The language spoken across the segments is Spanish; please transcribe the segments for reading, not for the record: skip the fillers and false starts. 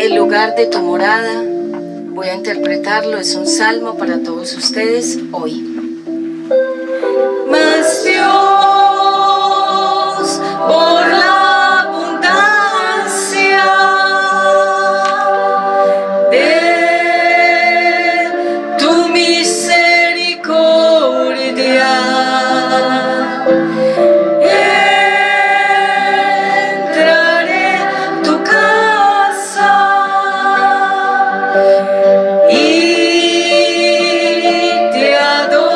El lugar de tu morada, voy a interpretarlo, es un salmo para todos ustedes hoy. Mas Dios, por la abundancia de tu misericordia, entraré en tu casa y te adoraré.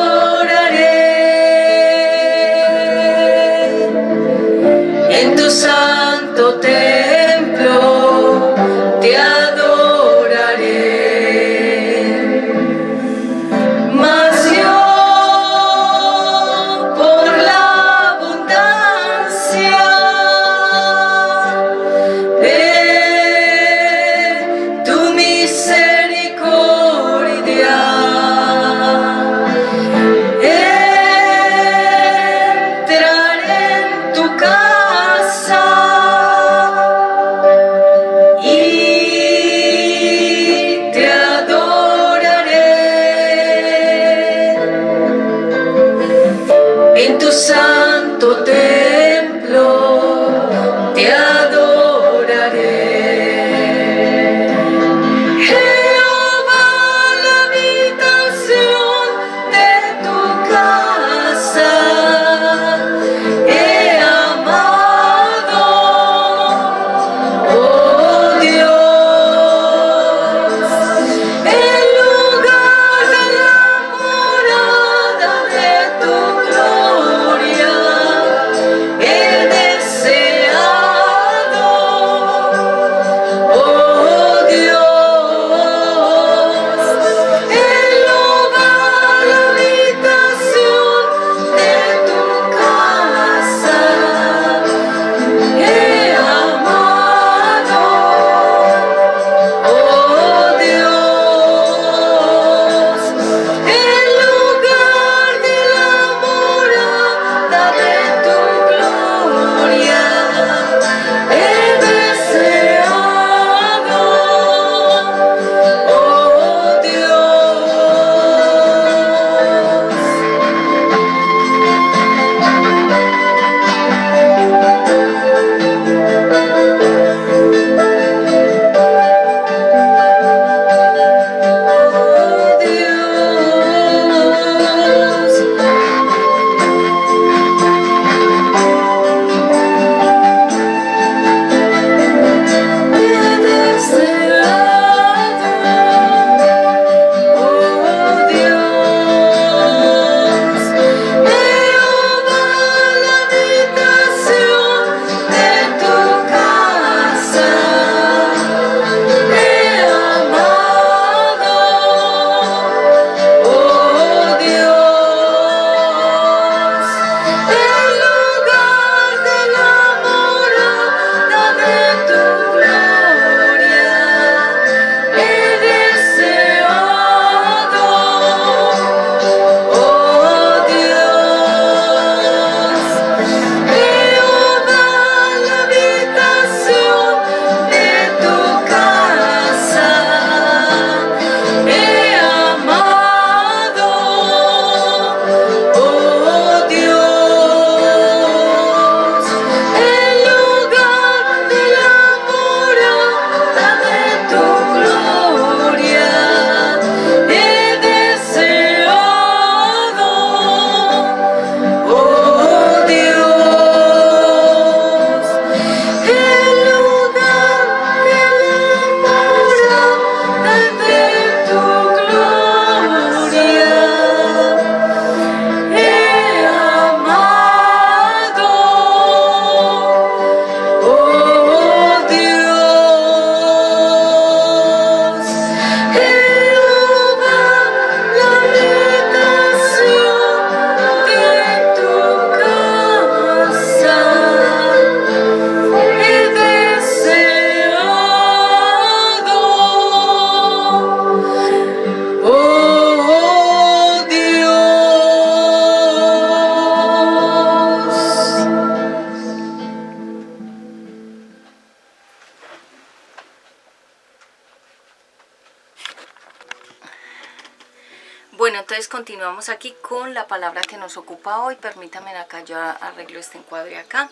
Bueno, entonces continuamos aquí con la palabra que nos ocupa hoy. Permítanme acá, yo arreglo este encuadre acá.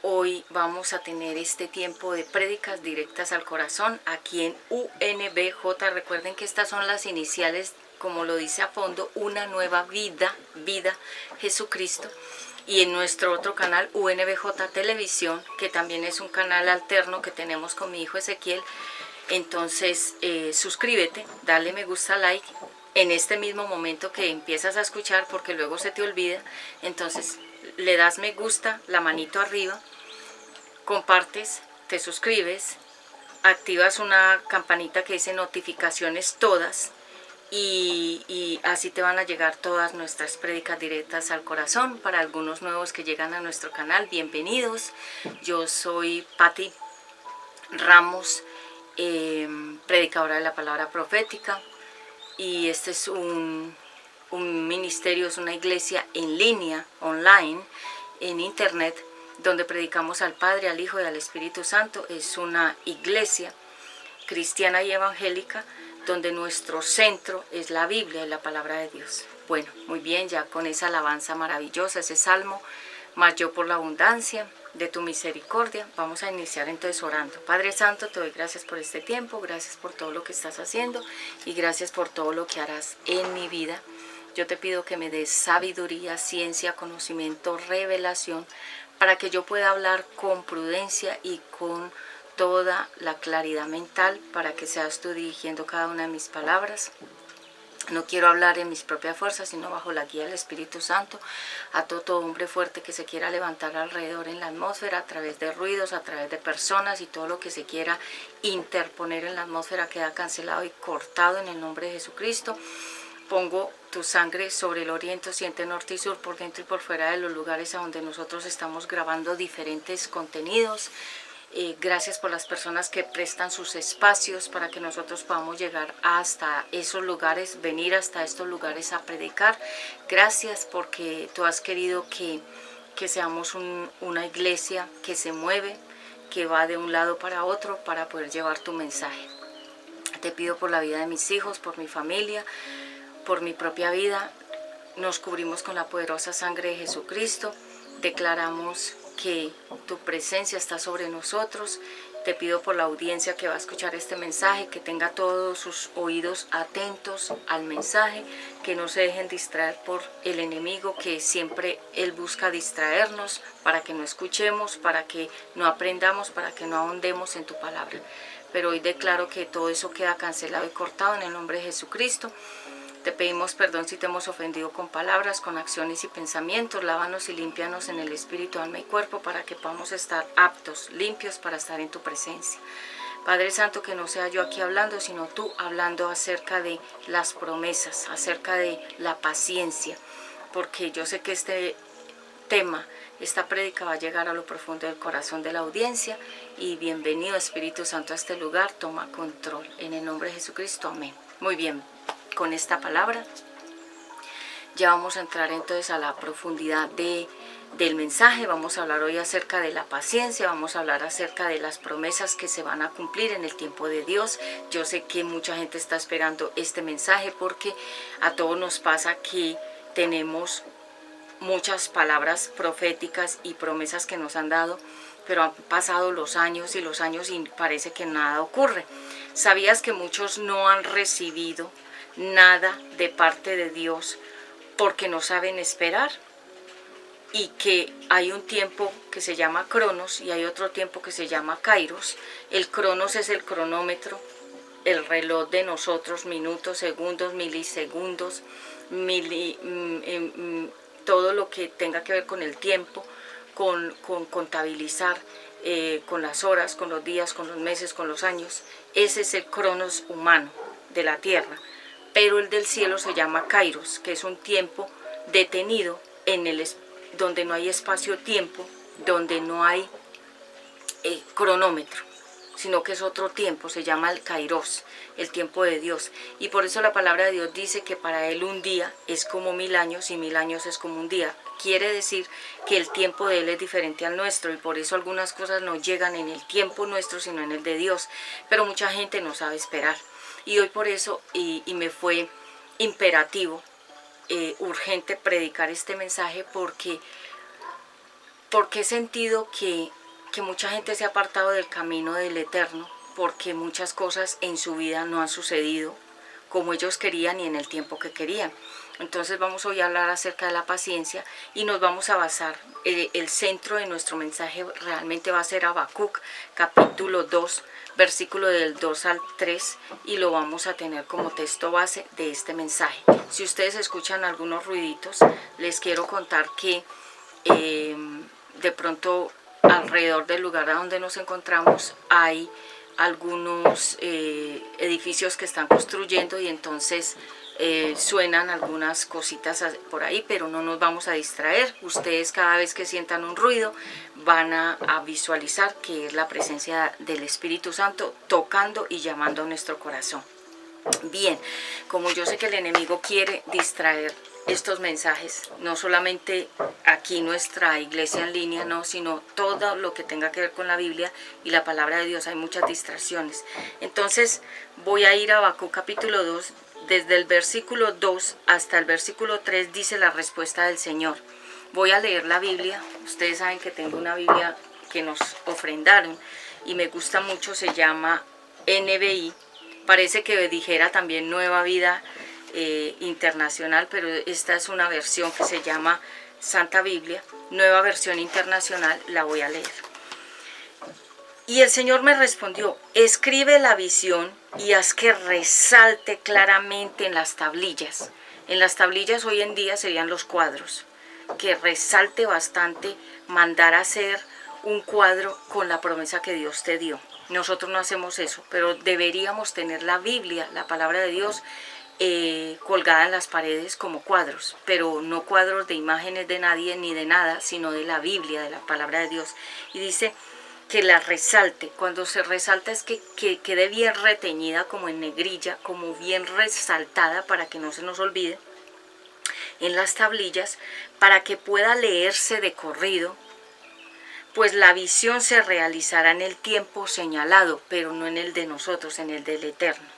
Hoy vamos a tener este tiempo de prédicas directas al corazón aquí en UNBJ. Recuerden que estas son las iniciales, como lo dice a fondo, una nueva vida, Jesucristo. Y en nuestro otro canal, UNBJ Televisión, que también es un canal alterno que tenemos con mi hijo Ezequiel. Entonces, suscríbete, dale me gusta, like, en este mismo momento que empiezas a escuchar, porque luego se te olvida. Entonces, le das me gusta, la manito arriba, compartes, te suscribes, activas una campanita que dice notificaciones todas, y así te van a llegar todas nuestras prédicas directas al corazón. Para algunos nuevos que llegan a nuestro canal, bienvenidos. Yo soy Patti Ramos, predicadora de la palabra profética, y este es un ministerio, es una iglesia en línea, online, en internet, donde predicamos al Padre, al Hijo y al Espíritu Santo. Es una iglesia cristiana y evangélica donde nuestro centro es la Biblia y la palabra de Dios. Bueno, muy bien, ya con esa alabanza maravillosa, ese salmo, mas yo por la abundancia de tu misericordia, vamos a iniciar entonces orando. Padre Santo, te doy gracias por este tiempo, gracias por todo lo que estás haciendo y gracias por todo lo que harás en mi vida. Yo te pido que me des sabiduría, ciencia, conocimiento, revelación, para que yo pueda hablar con prudencia y con toda la claridad mental, para que seas tú dirigiendo cada una de mis palabras. No quiero hablar en mis propias fuerzas, sino bajo la guía del Espíritu Santo. A todo hombre fuerte que se quiera levantar alrededor en la atmósfera, a través de ruidos, a través de personas, y todo lo que se quiera interponer en la atmósfera queda cancelado y cortado en el nombre de Jesucristo. Pongo tu sangre sobre el oriente, occidente, norte y sur, por dentro y por fuera de los lugares a donde nosotros estamos grabando diferentes contenidos. Gracias por las personas que prestan sus espacios para que nosotros podamos llegar hasta esos lugares, venir hasta estos lugares a predicar. Gracias porque tú has querido que seamos una iglesia que se mueve, que va de un lado para otro para poder llevar tu mensaje. Te pido por la vida de mis hijos, por mi familia, por mi propia vida. Nos cubrimos con la poderosa sangre de Jesucristo. Declaramos que tu presencia está sobre nosotros. Te pido por la audiencia que va a escuchar este mensaje, que tenga todos sus oídos atentos al mensaje, que no se dejen distraer por el enemigo, que siempre él busca distraernos para que no escuchemos, para que no aprendamos, para que no ahondemos en tu palabra. Pero hoy declaro que todo eso queda cancelado y cortado en el nombre de Jesucristo. Te pedimos perdón si te hemos ofendido con palabras, con acciones y pensamientos. Lávanos y límpianos en el espíritu, alma y cuerpo, para que podamos estar aptos, limpios para estar en tu presencia. Padre Santo, que no sea yo aquí hablando, sino tú hablando acerca de las promesas, acerca de la paciencia, porque yo sé que este tema, esta prédica va a llegar a lo profundo del corazón de la audiencia. Y bienvenido Espíritu Santo a este lugar, toma control. En el nombre de Jesucristo, amén. Muy bien. Con esta palabra ya vamos a entrar entonces a la profundidad del mensaje. Vamos a hablar hoy acerca de la paciencia, vamos a hablar acerca de las promesas que se van a cumplir en el tiempo de Dios. Yo sé que mucha gente está esperando este mensaje porque a todos nos pasa que tenemos muchas palabras proféticas y promesas que nos han dado, pero han pasado los años y parece que nada ocurre. ¿Sabías que muchos no han recibido nada de parte de Dios porque no saben esperar? Y que hay un tiempo que se llama Cronos y hay otro tiempo que se llama Kairos. El Cronos es el cronómetro, el reloj de nosotros, minutos, segundos, milisegundos, todo lo que tenga que ver con el tiempo, con contabilizar, con las horas, con los días, con los meses, con los años. Ese es el Cronos humano de la tierra. Pero el del cielo se llama Kairos, que es un tiempo detenido donde no hay espacio-tiempo, donde no hay cronómetro, sino que es otro tiempo, se llama el Kairos, el tiempo de Dios. Y por eso la palabra de Dios dice que para Él un día es como 1000 años y 1000 años es como un día. Quiere decir que el tiempo de Él es diferente al nuestro y por eso algunas cosas no llegan en el tiempo nuestro, sino en el de Dios. Pero mucha gente no sabe esperar. Y hoy por eso, y me fue imperativo, urgente predicar este mensaje porque he sentido que mucha gente se ha apartado del camino del Eterno, porque muchas cosas en su vida no han sucedido como ellos querían y en el tiempo que querían. Entonces vamos hoy a hablar acerca de la paciencia y nos vamos a basar, el centro de nuestro mensaje realmente va a ser Habacuc, capítulo 2, versículo del 2 al 3, y lo vamos a tener como texto base de este mensaje. Si ustedes escuchan algunos ruiditos, les quiero contar que de pronto alrededor del lugar donde nos encontramos hay algunos edificios que están construyendo y entonces suenan algunas cositas por ahí, pero no nos vamos a distraer. Ustedes cada vez que sientan un ruido van a visualizar que es la presencia del Espíritu Santo tocando y llamando a nuestro corazón. Bien, como yo sé que el enemigo quiere distraer estos mensajes, no solamente aquí nuestra iglesia en línea, no, sino todo lo que tenga que ver con la Biblia y la palabra de Dios, hay muchas distracciones. Entonces voy a ir a Habacuc capítulo 2, desde el versículo 2 hasta el versículo 3 dice la respuesta del Señor. Voy a leer la Biblia, ustedes saben que tengo una Biblia que nos ofrendaron y me gusta mucho, se llama NBI, parece que dijera también Nueva Vida Internacional, pero esta es una versión que se llama Santa Biblia, Nueva Versión Internacional, la voy a leer. Y el Señor me respondió, escribe la visión y haz que resalte claramente en las tablillas. En las tablillas hoy en día serían los cuadros, que resalte bastante, mandar a hacer un cuadro con la promesa que Dios te dio. Nosotros no hacemos eso, pero deberíamos tener la Biblia, la palabra de Dios, colgada en las paredes como cuadros, pero no cuadros de imágenes de nadie ni de nada, sino de la Biblia, de la palabra de Dios. Y dice que la resalte. Cuando se resalta es que quede bien reteñida, como en negrilla, como bien resaltada para que no se nos olvide en las tablillas, para que pueda leerse de corrido, pues la visión se realizará en el tiempo señalado, pero no en el de nosotros, en el del Eterno.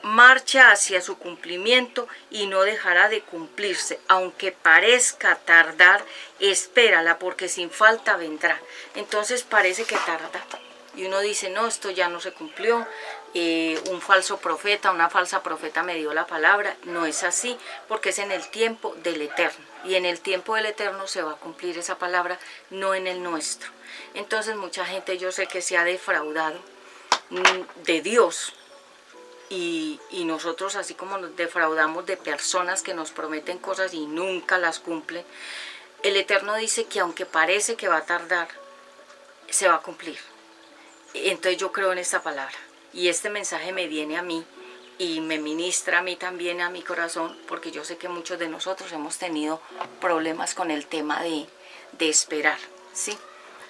Marcha hacia su cumplimiento y no dejará de cumplirse, aunque parezca tardar, espérala porque sin falta vendrá. Entonces parece que tarda y uno dice, no, esto ya no se cumplió, un falso profeta, una falsa profeta me dio la palabra. No es así, porque es en el tiempo del Eterno, y en el tiempo del Eterno se va a cumplir esa palabra, no en el nuestro. Entonces mucha gente, yo sé que se ha defraudado de Dios, y nosotros, así como nos defraudamos de personas que nos prometen cosas y nunca las cumplen, el Eterno dice que aunque parece que va a tardar, se va a cumplir. Entonces yo creo en esta palabra y este mensaje me viene a mí y me ministra a mí también, a mi corazón, porque yo sé que muchos de nosotros hemos tenido problemas con el tema de esperar, ¿sí?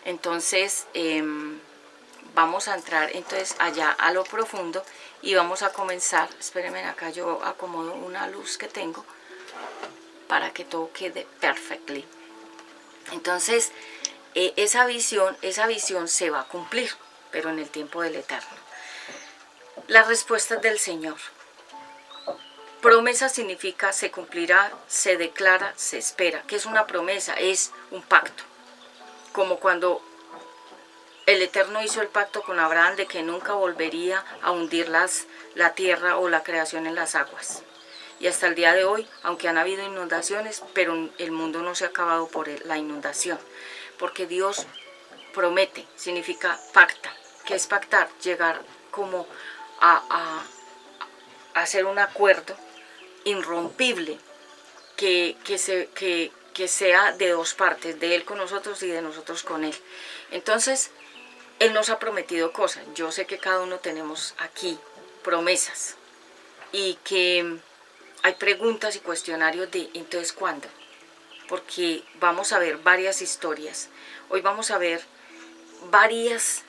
Entonces vamos a entrar entonces allá a lo profundo y vamos a comenzar. Espérenme, acá yo acomodo una luz que tengo para que todo quede perfectly. Entonces esa visión se va a cumplir, pero en el tiempo del Eterno. Las respuestas del Señor. Promesa significa se cumplirá, se declara, se espera. ¿Qué es una promesa? Es un pacto. Como cuando el Eterno hizo el pacto con Abraham de que nunca volvería a hundir la tierra o la creación en las aguas. Y hasta el día de hoy, aunque han habido inundaciones, pero el mundo no se ha acabado por la inundación. Porque Dios promete, significa pacta. ¿Qué es pactar? Llegar como a hacer un acuerdo irrompible que sea de dos partes, de Él con nosotros y de nosotros con Él. Entonces, Él nos ha prometido cosas. Yo sé que cada uno tenemos aquí promesas y que hay preguntas y cuestionarios de entonces ¿cuándo? Porque vamos a ver varias historias. Hoy vamos a ver varias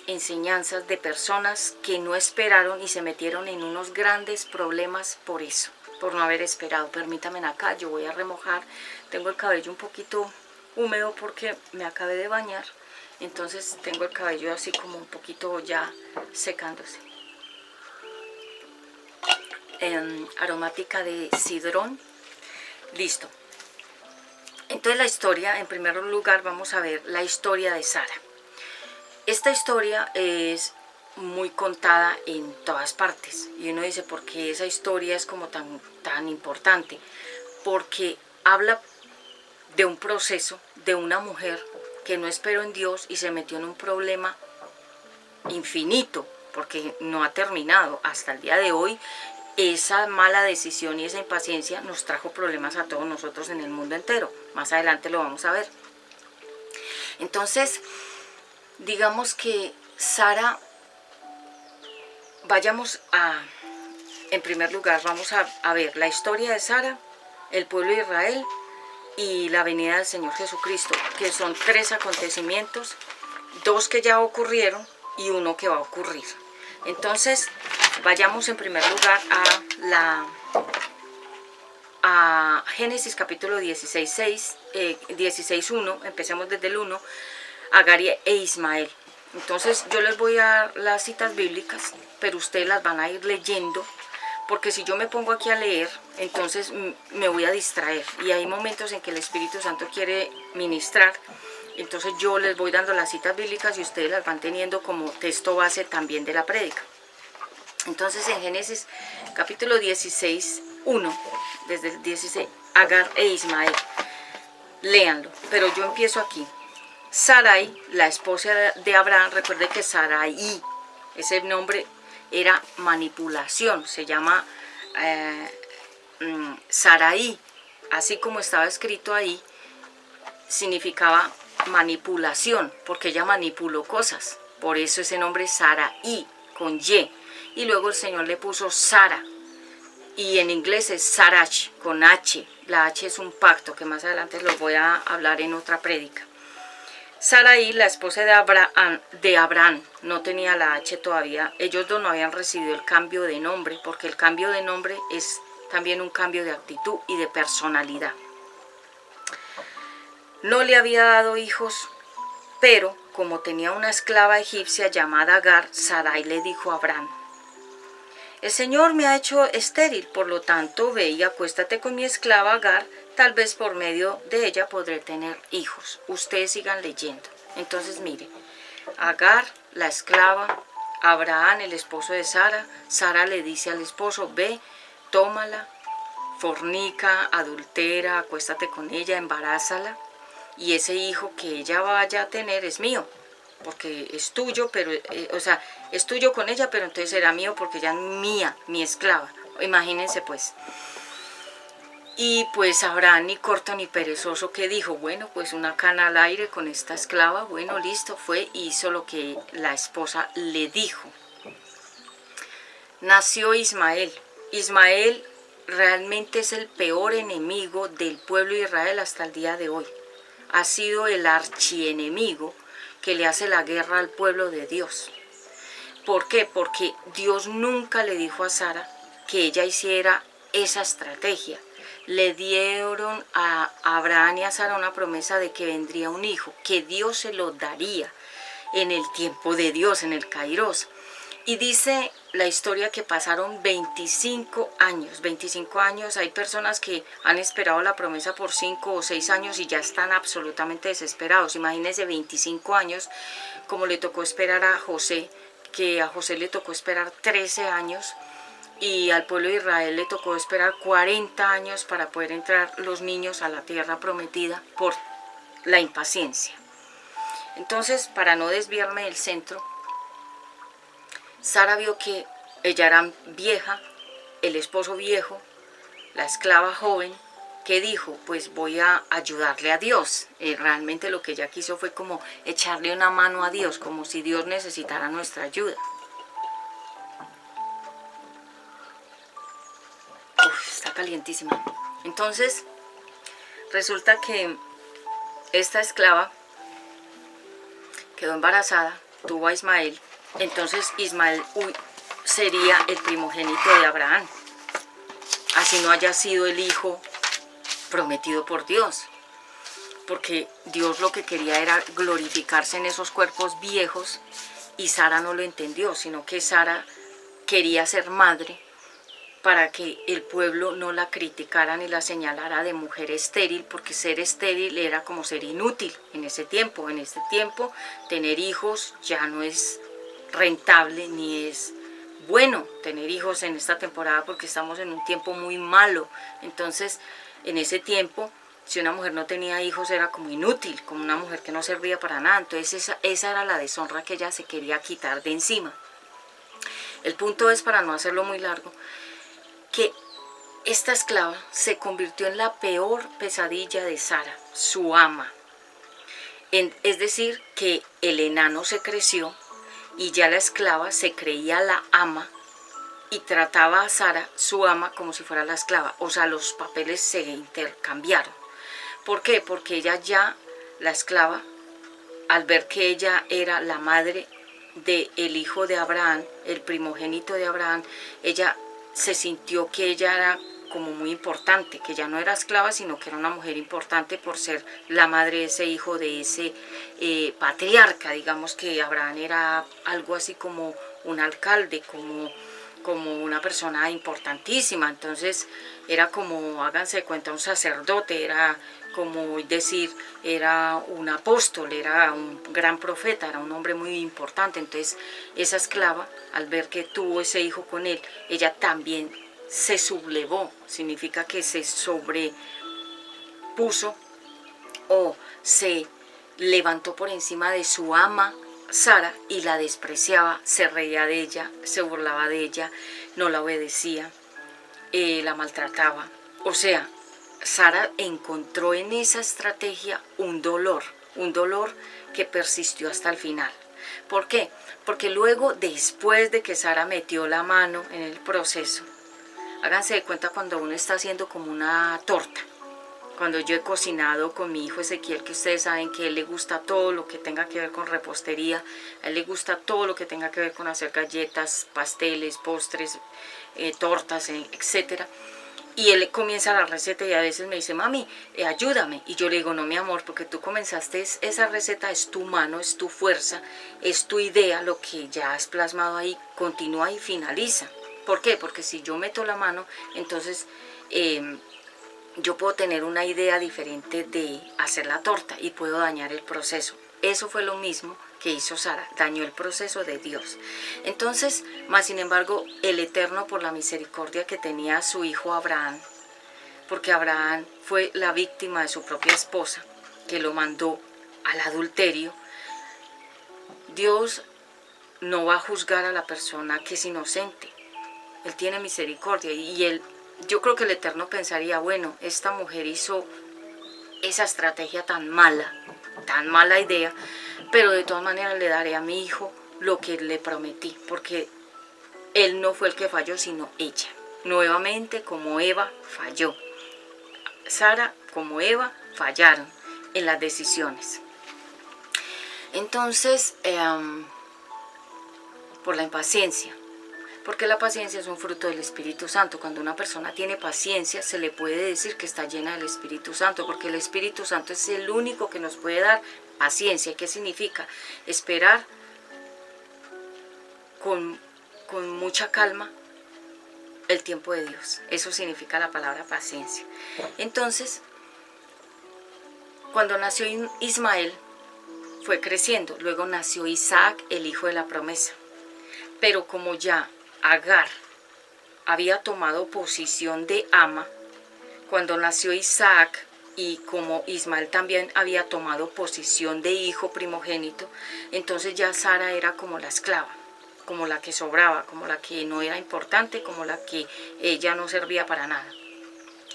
enseñanzas de personas que no esperaron y se metieron en unos grandes problemas por eso, por no haber esperado. Permítanme acá, yo voy a remojar. Tengo el cabello un poquito húmedo porque me acabé de bañar. Entonces tengo el cabello así como un poquito ya secándose. aromática de Sidrón. Listo. Entonces la historia, en primer lugar vamos a ver la historia de Sara. Esta historia es muy contada en todas partes y uno dice, ¿por qué esa historia es como tan importante? Porque habla de un proceso de una mujer que no esperó en Dios y se metió en un problema infinito, porque no ha terminado hasta el día de hoy. Esa mala decisión y esa impaciencia nos trajo problemas a todos nosotros en el mundo entero. Más adelante lo vamos a ver. Entonces, digamos que Sara, en primer lugar, vamos a ver la historia de Sara, el pueblo de Israel y la venida del Señor Jesucristo, que son 3 acontecimientos, 2 que ya ocurrieron y 1 que va a ocurrir. Entonces, vayamos en primer lugar a Génesis capítulo 16:1, empecemos desde el 1, Agar e Ismael. Entonces yo les voy a dar las citas bíblicas, pero ustedes las van a ir leyendo, porque si yo me pongo aquí a leer, entonces me voy a distraer, y hay momentos en que el Espíritu Santo quiere ministrar. Entonces yo les voy dando las citas bíblicas y ustedes las van teniendo como texto base también de la prédica. Entonces en Génesis capítulo 16:1, desde el 16, Agar e Ismael, léanlo, pero yo empiezo aquí. Sarai, la esposa de Abraham, recuerde que Sarai, ese nombre era manipulación, se llama Sarai, así como estaba escrito ahí, significaba manipulación, porque ella manipuló cosas, por eso ese nombre Sarai, con Y, y luego el Señor le puso Sara, y en inglés es Sarach, con H, la H es un pacto, que más adelante lo voy a hablar en otra prédica. Sarai, la esposa de Abraham, no tenía la H todavía, ellos dos no habían recibido el cambio de nombre, porque el cambio de nombre es también un cambio de actitud y de personalidad. No le había dado hijos, pero como tenía una esclava egipcia llamada Agar, Sarai le dijo a Abraham: el Señor me ha hecho estéril, por lo tanto ve y acuéstate con mi esclava Agar, tal vez por medio de ella podré tener hijos. Ustedes sigan leyendo. Entonces mire, Agar, la esclava, Abraham, el esposo de Sara, Sara le dice al esposo: ve, tómala, fornica, adultera, acuéstate con ella, embarázala, y ese hijo que ella vaya a tener es mío, porque es tuyo, pero, es tuyo con ella, pero entonces será mío porque ella es mía, mi esclava. Imagínense pues. Y pues Abraham, ni corto ni perezoso, que dijo: bueno, pues una cana al aire con esta esclava. Bueno, listo, fue y hizo lo que la esposa le dijo. Nació Ismael. Ismael realmente es el peor enemigo del pueblo de Israel hasta el día de hoy. Ha sido el archienemigo que le hace la guerra al pueblo de Dios. ¿Por qué? Porque Dios nunca le dijo a Sara que ella hiciera esa estrategia. Le dieron a Abraham y a Sara una promesa de que vendría un hijo, que Dios se lo daría en el tiempo de Dios, en el Kairos. Y dice la historia que pasaron 25 años. 25 años, hay personas que han esperado la promesa por 5 o 6 años y ya están absolutamente desesperados. Imagínense 25 años, como le tocó esperar a José, que a José le tocó esperar 13 años, y al pueblo de Israel le tocó esperar 40 años para poder entrar los niños a la tierra prometida por la impaciencia. Entonces, para no desviarme del centro, Sara vio que ella era vieja, el esposo viejo, la esclava joven, que dijo: pues voy a ayudarle a Dios. Realmente lo que ella quiso fue como echarle una mano a Dios, como si Dios necesitara nuestra ayuda. Está calientísima. Entonces, resulta que esta esclava quedó embarazada, tuvo a Ismael. Entonces Ismael sería el primogénito de Abraham, así no haya sido el hijo prometido por Dios, porque Dios lo que quería era glorificarse en esos cuerpos viejos, y Sara no lo entendió, sino que Sara quería ser madre para que el pueblo no la criticara ni la señalara de mujer estéril, porque ser estéril era como ser inútil en ese tiempo. En este tiempo tener hijos ya no es rentable ni es bueno tener hijos en esta temporada, porque estamos en un tiempo muy malo. Entonces, en ese tiempo, si una mujer no tenía hijos era como inútil, como una mujer que no servía para nada. Entonces esa era la deshonra que ella se quería quitar de encima. El punto es, para no hacerlo muy largo, que esta esclava se convirtió en la peor pesadilla de Sara, su ama. Es decir, que el enano se creció y ya la esclava se creía la ama y trataba a Sara, su ama, como si fuera la esclava. O sea, los papeles se intercambiaron. ¿Por qué? Porque ella ya, la esclava, al ver que ella era la madre del hijo de Abraham, el primogénito de Abraham, ella se sintió que ella era como muy importante, que ya no era esclava, sino que era una mujer importante por ser la madre de ese hijo, de ese patriarca. Digamos que Abraham era algo así como un alcalde, como una persona importantísima. Entonces era como, háganse de cuenta, un sacerdote, era como decir, era un apóstol, era un gran profeta, era un hombre muy importante. Entonces esa esclava, al ver que tuvo ese hijo con él, ella también se sublevó, significa que se sobrepuso o se levantó por encima de su ama Sara y la despreciaba, se reía de ella, se burlaba de ella, no la obedecía, la maltrataba. O sea, Sara encontró en esa estrategia un dolor que persistió hasta el final. ¿Por qué? Porque luego, después de que Sara metió la mano en el proceso, háganse de cuenta cuando uno está haciendo como una torta. Cuando yo he cocinado con mi hijo Ezequiel, que ustedes saben que a él le gusta todo lo que tenga que ver con repostería, a él le gusta todo lo que tenga que ver con hacer galletas, pasteles, postres, tortas, etcétera. Y él comienza la receta y a veces me dice, mami, ayúdame. Y yo le digo, no, mi amor, porque tú comenzaste esa receta, es tu mano, es tu fuerza, es tu idea, lo que ya has plasmado ahí, continúa y finaliza. ¿Por qué? Porque si yo meto la mano, entonces yo puedo tener una idea diferente de hacer la torta y puedo dañar el proceso. Eso fue lo mismo que hizo Sara, dañó el proceso de Dios. Entonces, más sin embargo, el Eterno, por la misericordia que tenía a su hijo Abraham, porque Abraham fue la víctima de su propia esposa, que lo mandó al adulterio, Dios no va a juzgar a la persona que es inocente. Él tiene misericordia y yo creo que el Eterno pensaría, bueno, esta mujer hizo esa estrategia tan mala idea, pero de todas maneras le daré a mi hijo lo que le prometí, porque él no fue el que falló, sino ella. Nuevamente, como Eva falló, Sara como Eva fallaron en las decisiones. Entonces, por la impaciencia, porque la paciencia es un fruto del Espíritu Santo. Cuando una persona tiene paciencia, se le puede decir que está llena del Espíritu Santo, porque el Espíritu Santo es el único que nos puede dar paciencia. ¿Qué significa? Esperar con mucha calma el tiempo de Dios. Eso significa la palabra paciencia. Entonces, cuando nació Ismael, fue creciendo. Luego nació Isaac, el hijo de la promesa. Pero como ya Agar había tomado posición de ama, cuando nació Isaac, y como Ismael también había tomado posición de hijo primogénito, entonces ya Sara era como la esclava, como la que sobraba, como la que no era importante, como la que ella no servía para nada.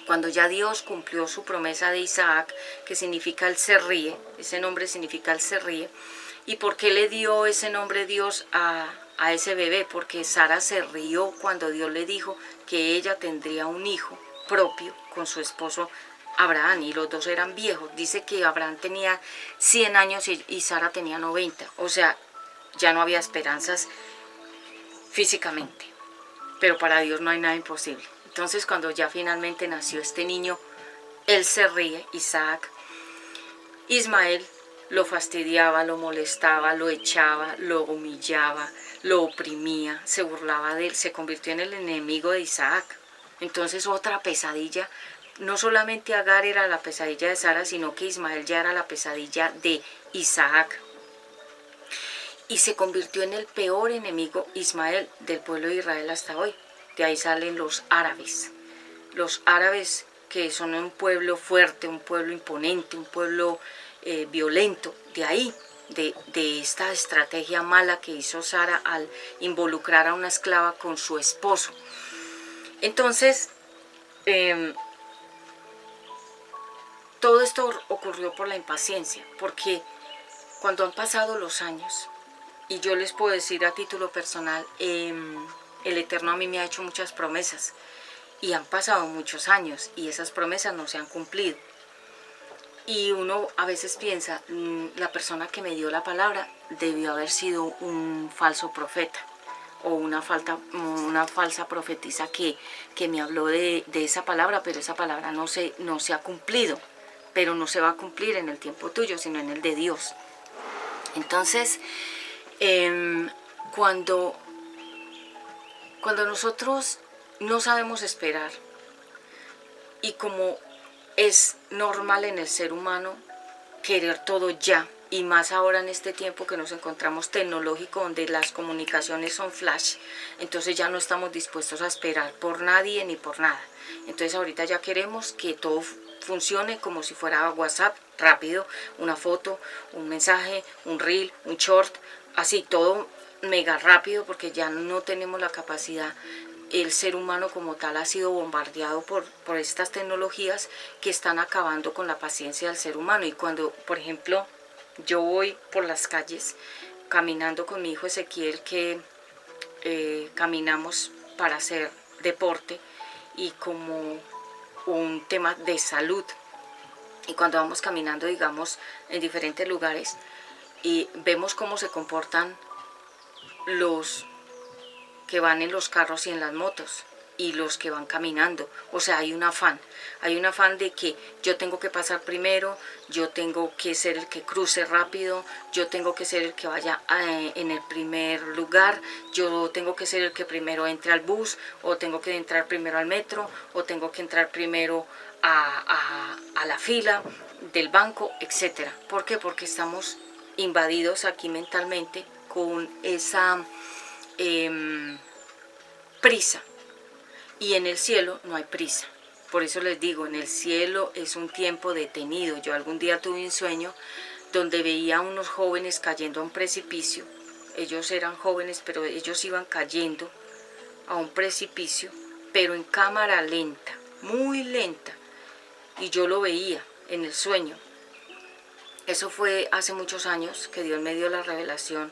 Cuando ya Dios cumplió su promesa de Isaac, que significa él se ríe, ese nombre significa él se ríe. ¿Y por qué le dio ese nombre Dios a ese bebé? Porque Sara se rió cuando Dios le dijo que ella tendría un hijo propio con su esposo Abraham, y los dos eran viejos. Dice que Abraham tenía 100 años y Sara tenía 90, o sea, ya no había esperanzas físicamente, pero para Dios no hay nada imposible. Entonces, cuando ya finalmente nació este niño, él se ríe, Isaac. Ismael lo fastidiaba, lo molestaba, lo echaba, lo humillaba, lo oprimía, se burlaba de él, se convirtió en el enemigo de Isaac. Entonces otra pesadilla, no solamente Agar era la pesadilla de Sara, sino que Ismael ya era la pesadilla de Isaac. Y se convirtió en el peor enemigo Ismael del pueblo de Israel hasta hoy. De ahí salen los árabes. Los árabes, que son un pueblo fuerte, un pueblo imponente, un pueblo violento. De ahí, de esta estrategia mala que hizo Sara al involucrar a una esclava con su esposo. Entonces, todo esto ocurrió por la impaciencia, porque cuando han pasado los años, y yo les puedo decir a título personal, el Eterno a mí me ha hecho muchas promesas, y han pasado muchos años, y esas promesas no se han cumplido. Y uno a veces piensa, la persona que me dio la palabra debió haber sido un falso profeta, o una falsa profetisa que me habló de esa palabra, pero esa palabra no se ha cumplido, pero no se va a cumplir en el tiempo tuyo, sino en el de Dios. Entonces, cuando nosotros no sabemos esperar, y como es normal en el ser humano querer todo ya, y más ahora en este tiempo que nos encontramos tecnológico, donde las comunicaciones son flash, entonces ya no estamos dispuestos a esperar por nadie ni por nada. Entonces ahorita ya queremos que todo funcione como si fuera WhatsApp, rápido, una foto, un mensaje, un reel, un short, así todo mega rápido, porque ya no tenemos la capacidad. El ser humano como tal ha sido bombardeado por estas tecnologías que están acabando con la paciencia del ser humano. Y cuando, por ejemplo, yo voy por las calles caminando con mi hijo Ezequiel, que caminamos para hacer deporte y como un tema de salud, y cuando vamos caminando, digamos, en diferentes lugares, y vemos cómo se comportan los que van en los carros y en las motos y los que van caminando. O sea, hay un afán de que yo tengo que pasar primero, yo tengo que ser el que cruce rápido, yo tengo que ser el que vaya en el primer lugar, yo tengo que ser el que primero entre al bus, o tengo que entrar primero al metro, o tengo que entrar primero a la fila del banco, etc. ¿Por qué? Porque estamos invadidos aquí mentalmente con esa prisa, y en el cielo no hay prisa. Por eso les digo, en el cielo es un tiempo detenido. Yo algún día tuve un sueño donde veía a unos jóvenes cayendo a un precipicio. Ellos eran jóvenes, pero ellos iban cayendo a un precipicio, pero en cámara lenta, muy lenta, y yo lo veía en el sueño. Eso fue hace muchos años que Dios me dio la revelación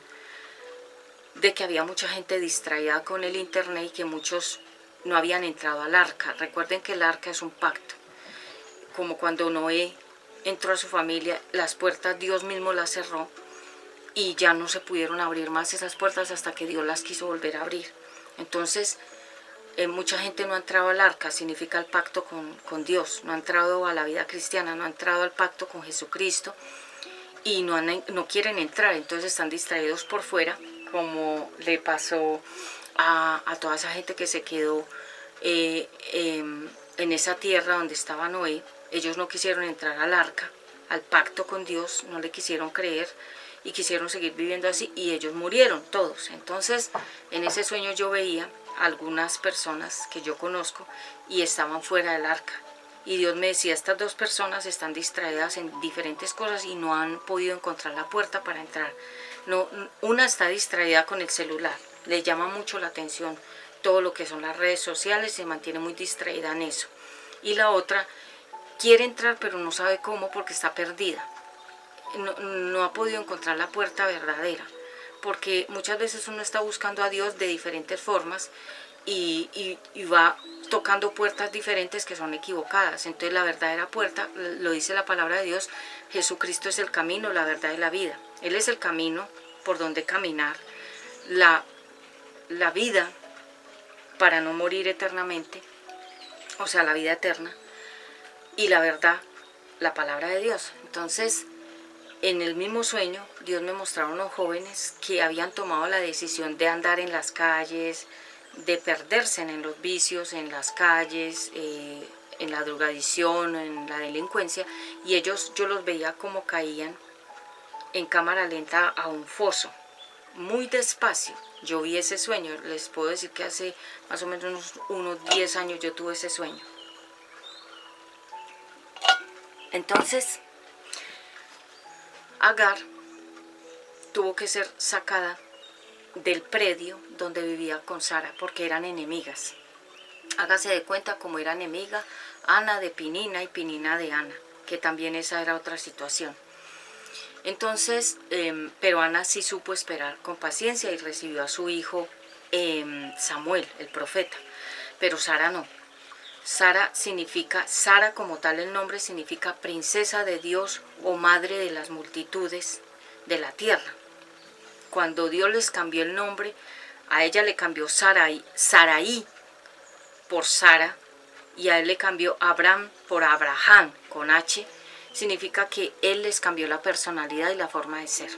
de que había mucha gente distraída con el internet y que muchos no habían entrado al arca. Recuerden que el arca es un pacto, como cuando Noé entró a su familia, las puertas Dios mismo las cerró y ya no se pudieron abrir más esas puertas hasta que Dios las quiso volver a abrir. Entonces, mucha gente no ha entrado al arca, significa el pacto con Dios, no ha entrado a la vida cristiana, no ha entrado al pacto con Jesucristo, y no quieren entrar, entonces están distraídos por fuera, como le pasó a toda esa gente que se quedó en esa tierra donde estaba Noé. Ellos no quisieron entrar al arca, al pacto con Dios, no le quisieron creer y quisieron seguir viviendo así, y ellos murieron todos. Entonces, en ese sueño yo veía algunas personas que yo conozco y estaban fuera del arca. Y Dios me decía, estas dos personas están distraídas en diferentes cosas y no han podido encontrar la puerta para entrar. No, una está distraída con el celular, le llama mucho la atención todo lo que son las redes sociales, se mantiene muy distraída en eso. Y la otra quiere entrar pero no sabe cómo porque está perdida. No ha podido encontrar la puerta verdadera, porque muchas veces uno está buscando a Dios de diferentes formas y va tocando puertas diferentes que son equivocadas. Entonces la verdadera puerta, lo dice la palabra de Dios, Jesucristo es el camino, la verdad y la vida. Él es el camino por donde caminar, la vida para no morir eternamente, o sea, la vida eterna, y la verdad, la palabra de Dios. Entonces, en el mismo sueño Dios me mostraba unos jóvenes que habían tomado la decisión de andar en las calles, de perderse en los vicios, en las calles, en la drogadicción, en la delincuencia, y ellos yo los veía como caían en cámara lenta a un foso, muy despacio. Yo vi ese sueño, les puedo decir que hace más o menos unos 10 años yo tuve ese sueño. Entonces, Agar tuvo que ser sacada del predio donde vivía con Sara, porque eran enemigas. Hágase de cuenta como era enemiga Ana de Pinina y Pinina de Ana, que también esa era otra situación. Entonces, pero Ana sí supo esperar con paciencia y recibió a su hijo Samuel, el profeta, pero Sara no. Sara como tal el nombre significa princesa de Dios o madre de las multitudes de la tierra. Cuando Dios les cambió el nombre, a ella le cambió Saraí por Sara, y a él le cambió Abraham por Abraham con H, significa que él les cambió la personalidad y la forma de ser.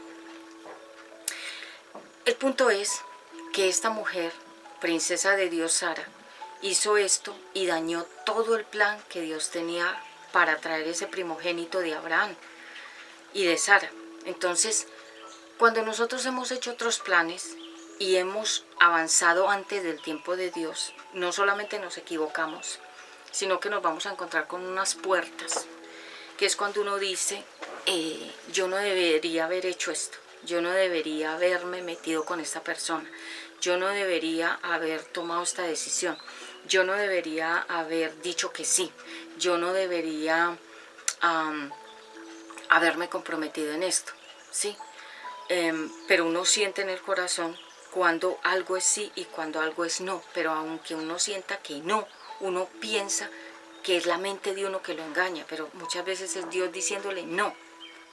El punto es que esta mujer, princesa de Dios Sara, hizo esto y dañó todo el plan que Dios tenía para traer ese primogénito de Abraham y de Sara. Entonces, cuando nosotros hemos hecho otros planes y hemos avanzado antes del tiempo de Dios, no solamente nos equivocamos, sino que nos vamos a encontrar con unas puertas, que es cuando uno dice, yo no debería haber hecho esto, yo no debería haberme metido con esta persona, yo no debería haber tomado esta decisión, yo no debería haber dicho que sí, yo no debería haberme comprometido en esto, ¿sí? Pero uno siente en el corazón cuando algo es sí y cuando algo es no, pero aunque uno sienta que no, uno piensa que es la mente de uno que lo engaña, pero muchas veces es Dios diciéndole no,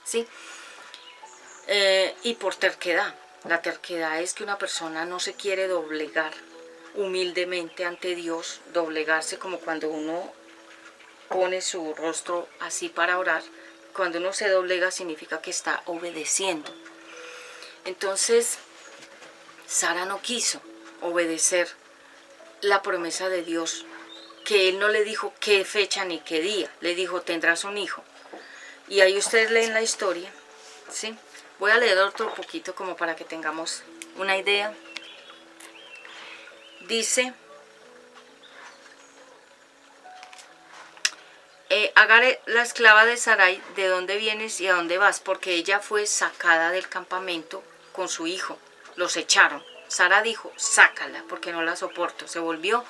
¿sí? Y por terquedad. La terquedad es que una persona no se quiere doblegar humildemente ante Dios, doblegarse como cuando uno pone su rostro así para orar. Cuando uno se doblega significa que está obedeciendo. Entonces, Sara no quiso obedecer la promesa de Dios, que él no le dijo qué fecha ni qué día, le dijo tendrás un hijo. Y ahí ustedes leen la historia, ¿sí? Voy a leer otro poquito como para que tengamos una idea. Dice, Agar, la esclava de Sarai, ¿de dónde vienes y a dónde vas? Porque ella fue sacada del campamento con su hijo, los echaron. Sara dijo, sácala porque no la soporto. Se volvió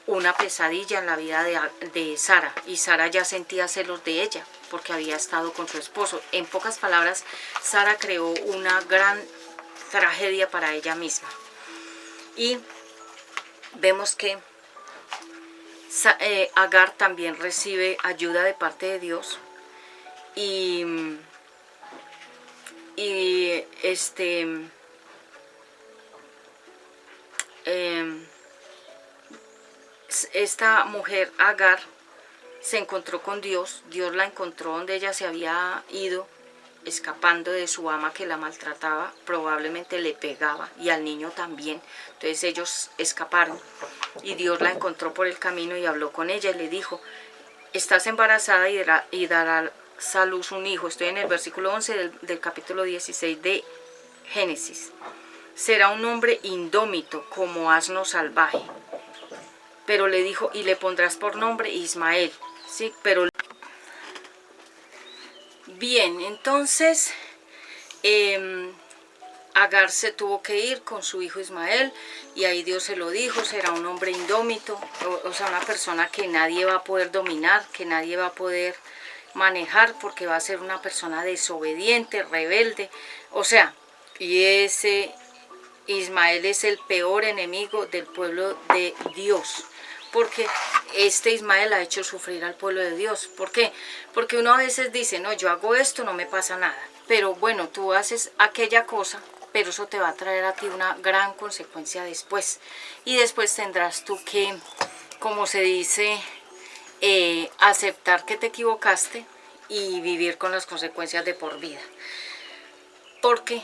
una pesadilla en la vida de Sara, y Sara ya sentía celos de ella porque había estado con su esposo. En pocas palabras, Sara creó una gran tragedia para ella misma. Y vemos que Agar también recibe ayuda de parte de Dios y esta mujer Agar se encontró con Dios. Dios la encontró donde ella se había ido, escapando de su ama que la maltrataba, probablemente le pegaba, y al niño también. Entonces ellos escaparon y Dios la encontró por el camino y habló con ella y le dijo, estás embarazada y darás a luz un hijo. Estoy en el versículo 11 del capítulo 16 de Génesis. Será un hombre indómito como asno salvaje. Pero le dijo, y le pondrás por nombre Ismael. Sí, pero bien, entonces Agar se tuvo que ir con su hijo Ismael, y ahí Dios se lo dijo, será un hombre indómito, o sea, una persona que nadie va a poder dominar, que nadie va a poder manejar, porque va a ser una persona desobediente, rebelde, o sea, y ese Ismael es el peor enemigo del pueblo de Dios, porque este Ismael ha hecho sufrir al pueblo de Dios. ¿Por qué? Porque uno a veces dice, no, yo hago esto, no me pasa nada, pero bueno, tú haces aquella cosa, pero eso te va a traer a ti una gran consecuencia después, y después tendrás tú que, como se dice, aceptar que te equivocaste y vivir con las consecuencias de por vida. Porque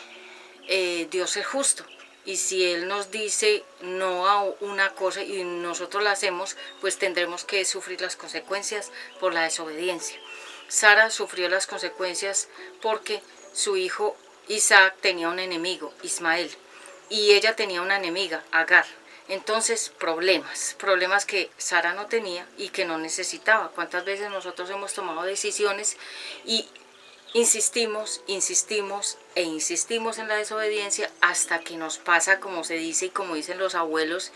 Dios es justo. Y si Él nos dice no a una cosa y nosotros la hacemos, pues tendremos que sufrir las consecuencias por la desobediencia. Sara sufrió las consecuencias porque su hijo Isaac tenía un enemigo, Ismael, y ella tenía una enemiga, Agar. Entonces, problemas que Sara no tenía y que no necesitaba. ¿Cuántas veces nosotros hemos tomado decisiones y insistimos en la desobediencia hasta que nos pasa, como se dice y como dicen los abuelos,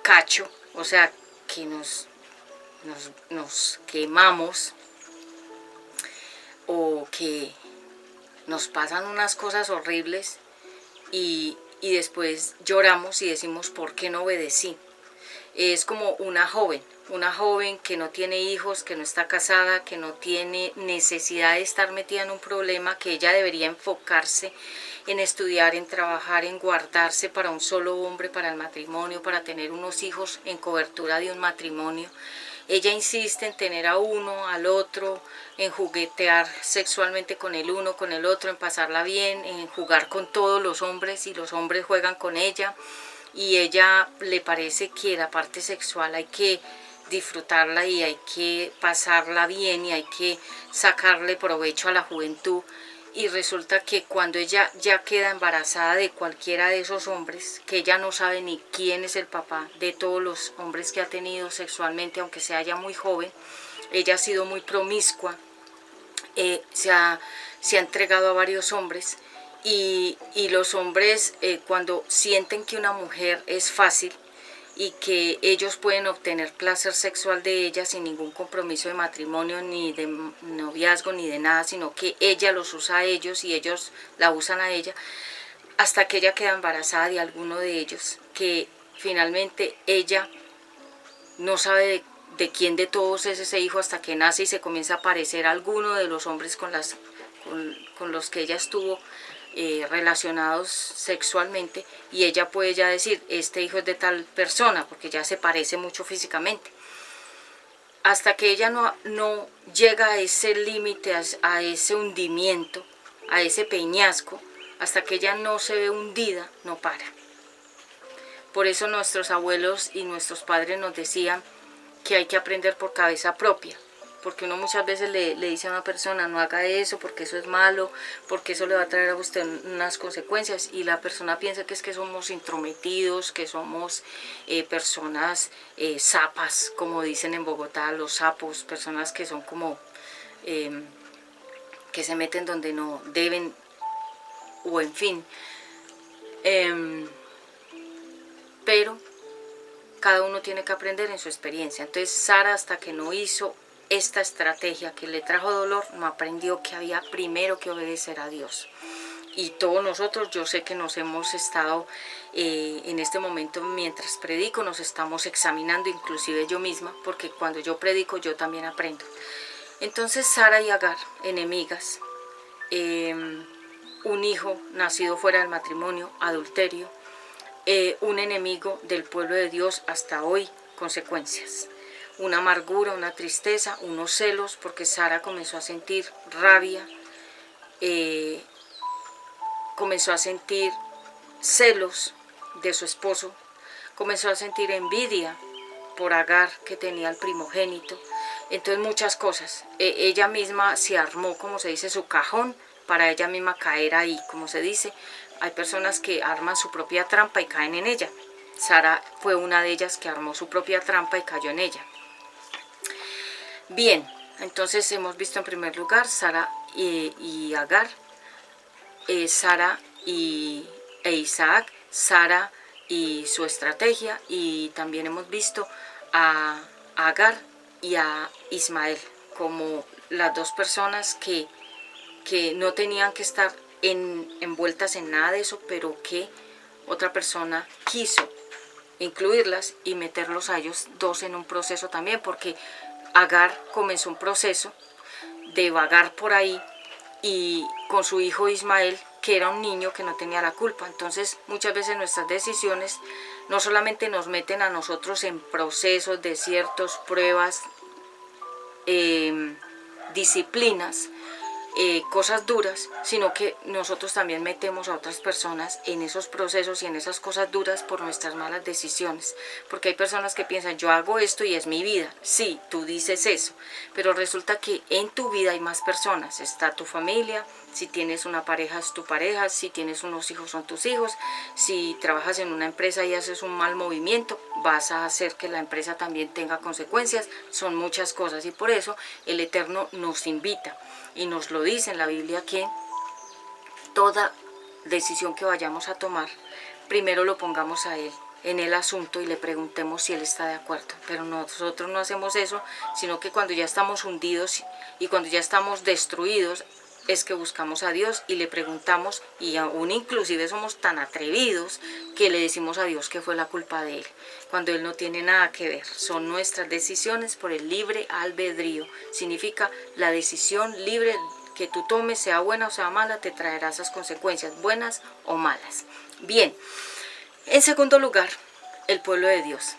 cacho? O sea, que nos quemamos o que nos pasan unas cosas horribles y después lloramos y decimos, ¿por qué no obedecí? Es como una joven que no tiene hijos, que no está casada, que no tiene necesidad de estar metida en un problema, que ella debería enfocarse en estudiar, en trabajar, en guardarse para un solo hombre, para el matrimonio, para tener unos hijos en cobertura de un matrimonio. Ella insiste en tener a uno, al otro, en juguetear sexualmente con el uno, con el otro, en pasarla bien, en jugar con todos los hombres y los hombres juegan con ella. Y ella le parece que la parte sexual hay que disfrutarla y hay que pasarla bien y hay que sacarle provecho a la juventud. Y resulta que cuando ella ya queda embarazada de cualquiera de esos hombres, que ella no sabe ni quién es el papá de todos los hombres que ha tenido sexualmente, aunque sea ya muy joven, ella ha sido muy promiscua, se ha entregado a varios hombres y los hombres cuando sienten que una mujer es fácil y que ellos pueden obtener placer sexual de ella sin ningún compromiso de matrimonio, ni de noviazgo, ni de nada, sino que ella los usa a ellos y ellos la usan a ella, hasta que ella queda embarazada de alguno de ellos, que finalmente ella no sabe de quién de todos es ese hijo hasta que nace y se comienza a parecer a alguno de los hombres con los que ella estuvo relacionados sexualmente, y ella puede ya decir, este hijo es de tal persona, porque ya se parece mucho físicamente. Hasta que ella no llega a ese límite, a ese hundimiento, a ese peñasco, hasta que ella no se ve hundida, no para. Por eso nuestros abuelos y nuestros padres nos decían que hay que aprender por cabeza propia, porque uno muchas veces le dice a una persona, no haga eso, porque eso es malo, porque eso le va a traer a usted unas consecuencias, y la persona piensa que es que somos intrometidos, que somos personas sapas, como dicen en Bogotá, los sapos, personas que son como, que se meten donde no deben, o en fin, pero cada uno tiene que aprender en su experiencia. Entonces Sara, hasta que no hizo esta estrategia que le trajo dolor, no aprendió que había primero que obedecer a Dios. Y todos nosotros, yo sé que nos hemos estado en este momento mientras predico, nos estamos examinando, inclusive yo misma, porque cuando yo predico yo también aprendo. Entonces Sara y Agar, enemigas, un hijo nacido fuera del matrimonio, adulterio, un enemigo del pueblo de Dios hasta hoy, consecuencias. Una amargura, una tristeza, unos celos, porque Sara comenzó a sentir rabia, comenzó a sentir celos de su esposo, comenzó a sentir envidia por Agar, que tenía el primogénito. Entonces muchas cosas. Ella misma se armó, como se dice, su cajón para ella misma caer ahí, como se dice. Hay personas que arman su propia trampa y caen en ella. Sara fue una de ellas que armó su propia trampa y cayó en ella. Bien, entonces hemos visto en primer lugar Sara y Agar, Sara e Isaac, Sara y su estrategia, y también hemos visto a Agar y a Ismael como las dos personas que no tenían que estar envueltas en nada de eso, pero que otra persona quiso incluirlas y meterlos a ellos dos en un proceso también, porque Agar comenzó un proceso de vagar por ahí y con su hijo Ismael, que era un niño que no tenía la culpa. Entonces muchas veces nuestras decisiones no solamente nos meten a nosotros en procesos, desiertos, pruebas, disciplinas, cosas duras, sino que nosotros también metemos a otras personas en esos procesos y en esas cosas duras por nuestras malas decisiones, porque hay personas que piensan, yo hago esto y es mi vida. Sí, tú dices eso, pero resulta que en tu vida hay más personas. Está tu familia, si tienes una pareja es tu pareja, si tienes unos hijos son tus hijos, si trabajas en una empresa y haces un mal movimiento, vas a hacer que la empresa también tenga consecuencias. Son muchas cosas, y por eso el Eterno nos invita y nos lo dice en la Biblia, que toda decisión que vayamos a tomar, primero lo pongamos a Él en el asunto y le preguntemos si Él está de acuerdo. Pero nosotros no hacemos eso, sino que cuando ya estamos hundidos y cuando ya estamos destruidos, es que buscamos a Dios y le preguntamos, y aún inclusive somos tan atrevidos que le decimos a Dios que fue la culpa de Él, cuando Él no tiene nada que ver. Son nuestras decisiones por el libre albedrío. Significa la decisión libre que tú tomes, sea buena o sea mala, te traerá esas consecuencias, buenas o malas. Bien, en segundo lugar, el pueblo de Dios.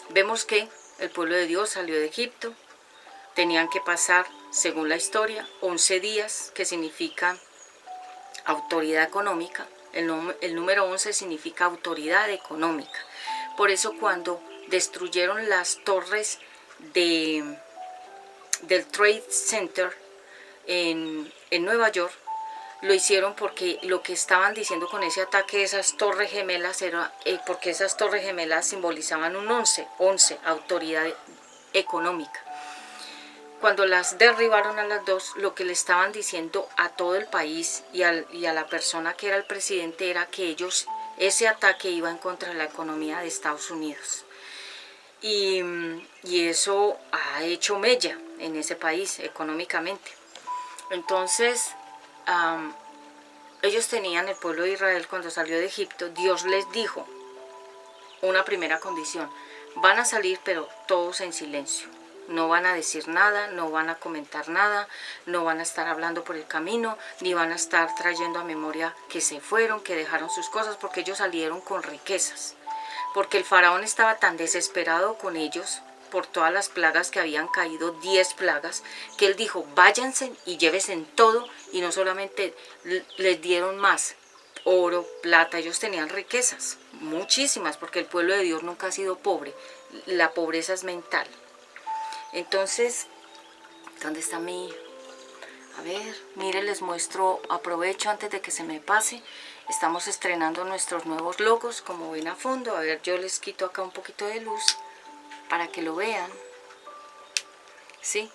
Vemos que el pueblo de Dios salió de Egipto, tenían que pasar, según la historia, 11 días, que significa autoridad económica. El número 11 significa autoridad económica. Por eso cuando destruyeron las torres del Trade Center en Nueva York, lo hicieron porque lo que estaban diciendo con ese ataque de esas torres gemelas era porque esas torres gemelas simbolizaban un 11, autoridad económica. Cuando las derribaron a las dos, lo que le estaban diciendo a todo el país y a la persona que era el presidente era que ese ataque iba en contra de la economía de Estados Unidos. Y eso ha hecho mella en ese país económicamente. Entonces, ellos tenían, el pueblo de Israel, cuando salió de Egipto, Dios les dijo una primera condición: van a salir, pero todos en silencio. No van a decir nada, no van a comentar nada, no van a estar hablando por el camino, ni van a estar trayendo a memoria que se fueron, que dejaron sus cosas, porque ellos salieron con riquezas. Porque el faraón estaba tan desesperado con ellos por todas las plagas que habían caído, 10 plagas, que él dijo, váyanse y llévense todo, y no solamente les dieron más, oro, plata, ellos tenían riquezas, muchísimas, porque el pueblo de Dios nunca ha sido pobre, la pobreza es mental. Entonces, ¿dónde está mi...? A ver, miren, les muestro, aprovecho antes de que se me pase, estamos estrenando nuestros nuevos logos, como ven a fondo. A ver, yo les quito acá un poquito de luz para que lo vean. Sí,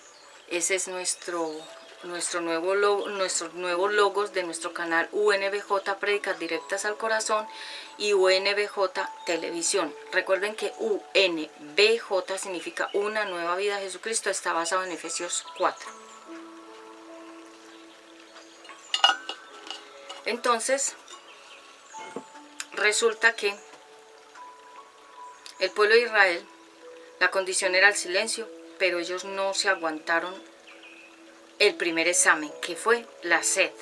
ese es nuestros nuevos logos de nuestro canal UNBJ Prédicas Directas al Corazón y UNBJ Televisión. Recuerden que UNBJ significa Una Nueva Vida de Jesucristo, está basado en Efesios 4. Entonces, resulta que el pueblo de Israel, la condición era el silencio, pero ellos no se aguantaron el primer examen, que fue la sed,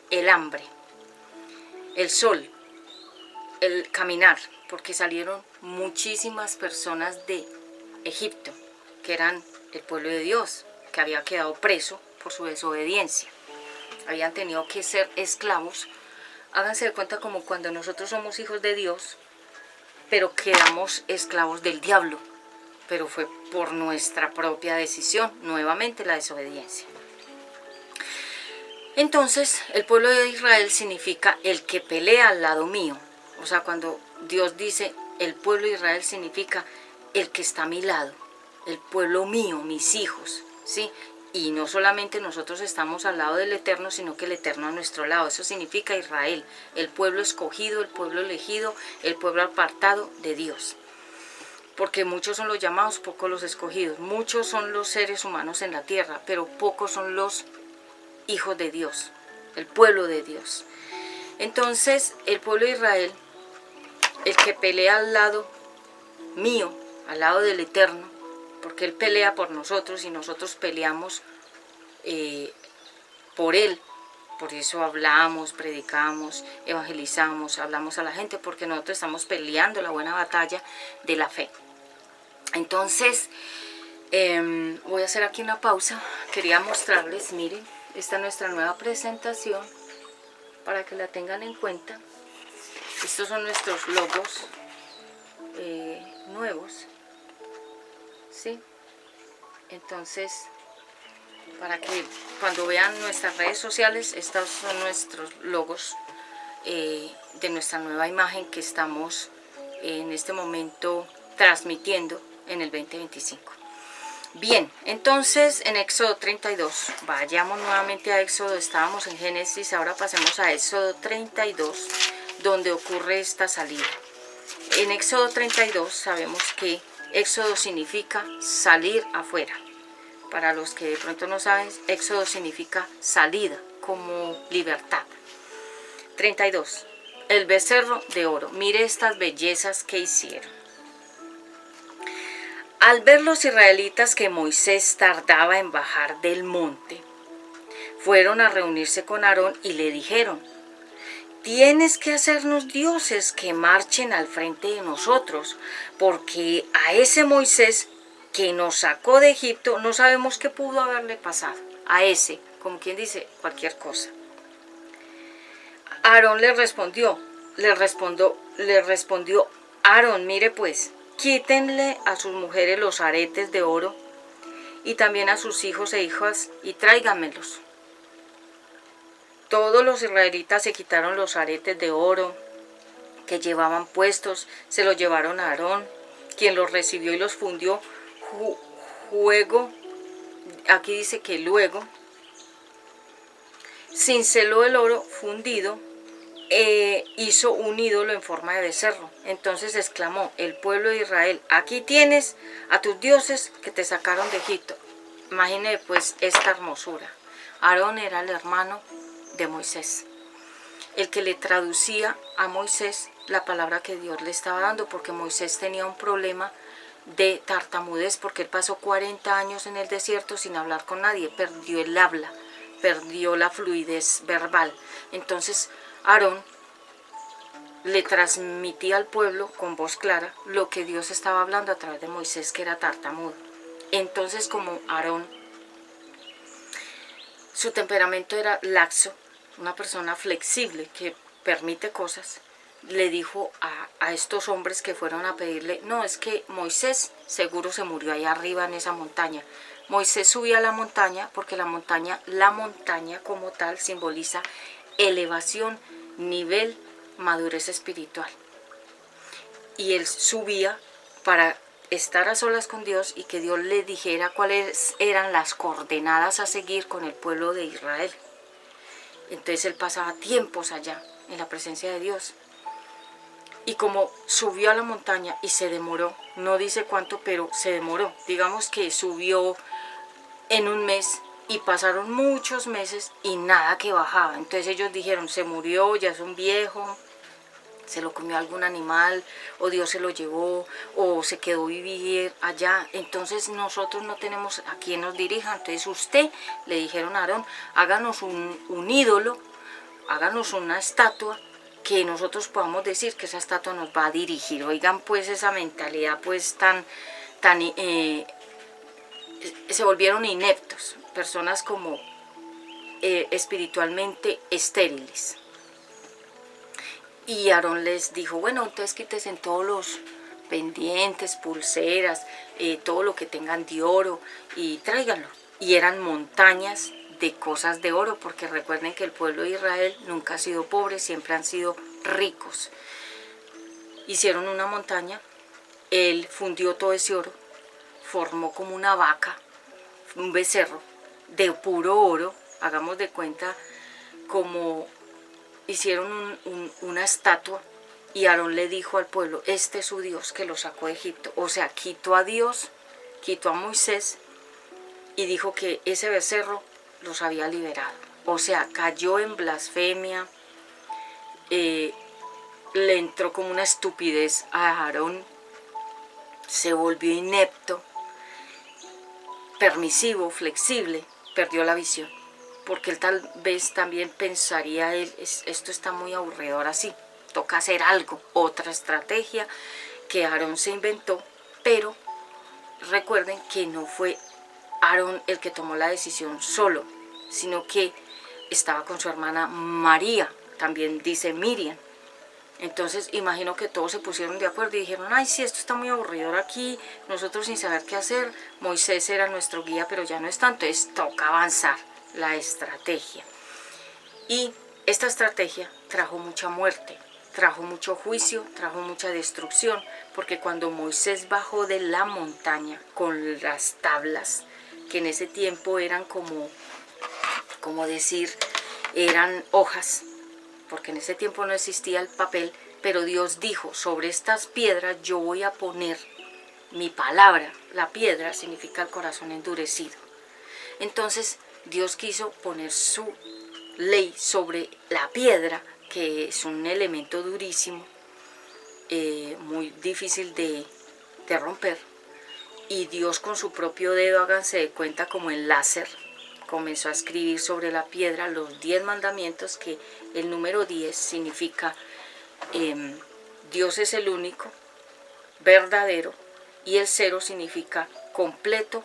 el hambre, el sol, el caminar, porque salieron muchísimas personas de Egipto, que eran el pueblo de Dios, que había quedado preso por su desobediencia. Habían tenido que ser esclavos. Háganse de cuenta como cuando nosotros somos hijos de Dios, pero quedamos esclavos del diablo. Pero fue por nuestra propia decisión, nuevamente la desobediencia. Entonces, el pueblo de Israel significa el que pelea al lado mío. O sea, cuando Dios dice el pueblo de Israel, significa el que está a mi lado, el pueblo mío, mis hijos, ¿sí? Y no solamente nosotros estamos al lado del Eterno, sino que el Eterno a nuestro lado. Eso significa Israel, el pueblo escogido, el pueblo elegido, el pueblo apartado de Dios. Porque muchos son los llamados, pocos los escogidos. Muchos son los seres humanos en la tierra, pero pocos son los hijos de Dios, el pueblo de Dios. Entonces, el pueblo de Israel, el que pelea al lado mío, al lado del Eterno, porque Él pelea por nosotros y nosotros peleamos por Él. Por eso hablamos, predicamos, evangelizamos, hablamos a la gente, porque nosotros estamos peleando la buena batalla de la fe. Entonces, Voy a hacer aquí una pausa. Quería mostrarles, miren, esta es nuestra nueva presentación para que la tengan en cuenta. Estos son nuestros logos nuevos, ¿sí? Entonces, para que cuando vean nuestras redes sociales, estos son nuestros logos de nuestra nueva imagen que estamos en este momento transmitiendo en el 2025. Bien, entonces en Éxodo 32, vayamos nuevamente a Éxodo, estábamos en Génesis, ahora pasemos a Éxodo 32, donde ocurre esta salida. En Éxodo 32 sabemos que Éxodo significa salir afuera. Para los que de pronto no saben, Éxodo significa salida, como libertad. 32. El becerro de oro. Mire estas bellezas que hicieron. Al ver los israelitas que Moisés tardaba en bajar del monte, fueron a reunirse con Aarón y le dijeron: tienes que hacernos dioses que marchen al frente de nosotros, porque a ese Moisés que nos sacó de Egipto no sabemos qué pudo haberle pasado. A ese, como quien dice, cualquier cosa. Aarón le respondió, Aarón, mire pues, quítenle a sus mujeres los aretes de oro y también a sus hijos e hijas y tráiganmelos. Todos los israelitas se quitaron los aretes de oro que llevaban puestos, se los llevaron a Aarón, quien los recibió y los fundió. Aquí dice que luego cinceló el oro fundido, hizo un ídolo en forma de becerro. Entonces exclamó el pueblo de Israel: aquí tienes a tus dioses que te sacaron de Egipto. Imagine pues esta hermosura. Aarón era el hermano de Moisés, el que le traducía a Moisés la palabra que Dios le estaba dando, porque Moisés tenía un problema de tartamudez, porque él pasó 40 años en el desierto sin hablar con nadie, perdió el habla, perdió la fluidez verbal. Entonces Aarón le transmitía al pueblo con voz clara lo que Dios estaba hablando a través de Moisés, que era tartamudo. Entonces, como Aarón, su temperamento era laxo, una persona flexible que permite cosas, le dijo a estos hombres que fueron a pedirle: no, es que Moisés seguro se murió allá arriba en esa montaña. Moisés subía a la montaña porque la montaña como tal simboliza elevación, nivel, madurez espiritual. Y él subía para estar a solas con Dios y que Dios le dijera cuáles eran las coordenadas a seguir con el pueblo de Israel. Entonces él pasaba tiempos allá en la presencia de Dios. Y como subió a la montaña y se demoró, no dice cuánto, pero se demoró. Digamos que subió en un mes y pasaron muchos meses y nada que bajaba. Entonces ellos dijeron: se murió, ya es un viejo, se lo comió algún animal, o Dios se lo llevó, o se quedó vivir allá. Entonces nosotros no tenemos a quien nos dirija. Entonces usted, le dijeron a Aarón, háganos un ídolo, háganos una estatua, que nosotros podamos decir que esa estatua nos va a dirigir. Oigan pues esa mentalidad pues se volvieron ineptos, personas como espiritualmente estériles. Y Aarón les dijo: bueno, entonces quítense en todos los pendientes, pulseras, todo lo que tengan de oro y tráiganlo. Y eran montañas de cosas de oro, porque recuerden que el pueblo de Israel nunca ha sido pobre, siempre han sido ricos. Hicieron una montaña, él fundió todo ese oro, formó como una vaca, un becerro de puro oro. Hagamos de cuenta como hicieron una estatua, y Aarón le dijo al pueblo: este es su Dios que lo sacó de Egipto. O sea, quitó a Dios, quitó a Moisés y dijo que ese becerro los había liberado. O sea, cayó en blasfemia, le entró como una estupidez a Aarón, se volvió inepto, permisivo, flexible, perdió la visión. Porque él tal vez también pensaría, esto está muy aburridor así, toca hacer algo, otra estrategia que Aarón se inventó, pero recuerden que no fue Aarón el que tomó la decisión solo, sino que estaba con su hermana María, también dice Miriam. Entonces imagino que todos se pusieron de acuerdo y dijeron, ay, sí, esto está muy aburrido aquí, nosotros sin saber qué hacer. Moisés era nuestro guía, pero ya no es tanto, entonces toca avanzar la estrategia. Y esta estrategia trajo mucha muerte, trajo mucho juicio, trajo mucha destrucción, porque cuando Moisés bajó de la montaña con las tablas, que en ese tiempo eran como decir, eran hojas, porque en ese tiempo no existía el papel, pero Dios dijo, sobre estas piedras yo voy a poner mi palabra. La piedra significa el corazón endurecido. Entonces Dios quiso poner su ley sobre la piedra, que es un elemento durísimo, muy difícil de romper. Y Dios con su propio dedo, háganse de cuenta como el láser, comenzó a escribir sobre la piedra los 10 mandamientos, que el número 10 significa Dios es el único, verdadero, y el 0 significa completo,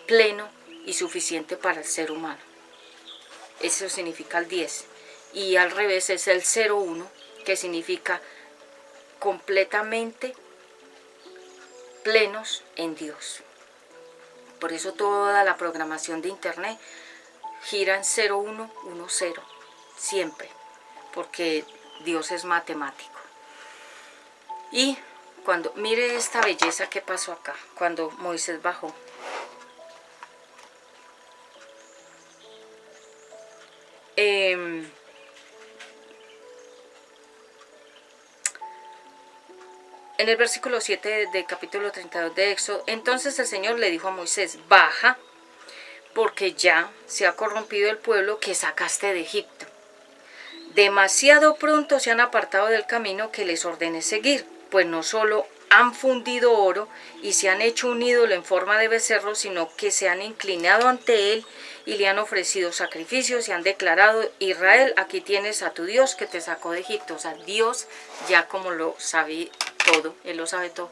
pleno y suficiente para el ser humano. Eso significa el 10. Y al revés es el 01, que significa completamente plenos en Dios. Por eso toda la programación de internet gira en 0110, siempre, porque Dios es matemático. Y cuando mire esta belleza que pasó acá, cuando Moisés bajó, en el versículo 7 del capítulo 32 de Éxodo, entonces el Señor le dijo a Moisés, baja, porque ya se ha corrompido el pueblo que sacaste de Egipto. Demasiado pronto se han apartado del camino que les ordené seguir, pues no solo han fundido oro y se han hecho un ídolo en forma de becerro, sino que se han inclinado ante él y le han ofrecido sacrificios y han declarado, Israel, aquí tienes a tu Dios que te sacó de Egipto. O sea, Dios, ya como lo sabe todo, él lo sabe todo,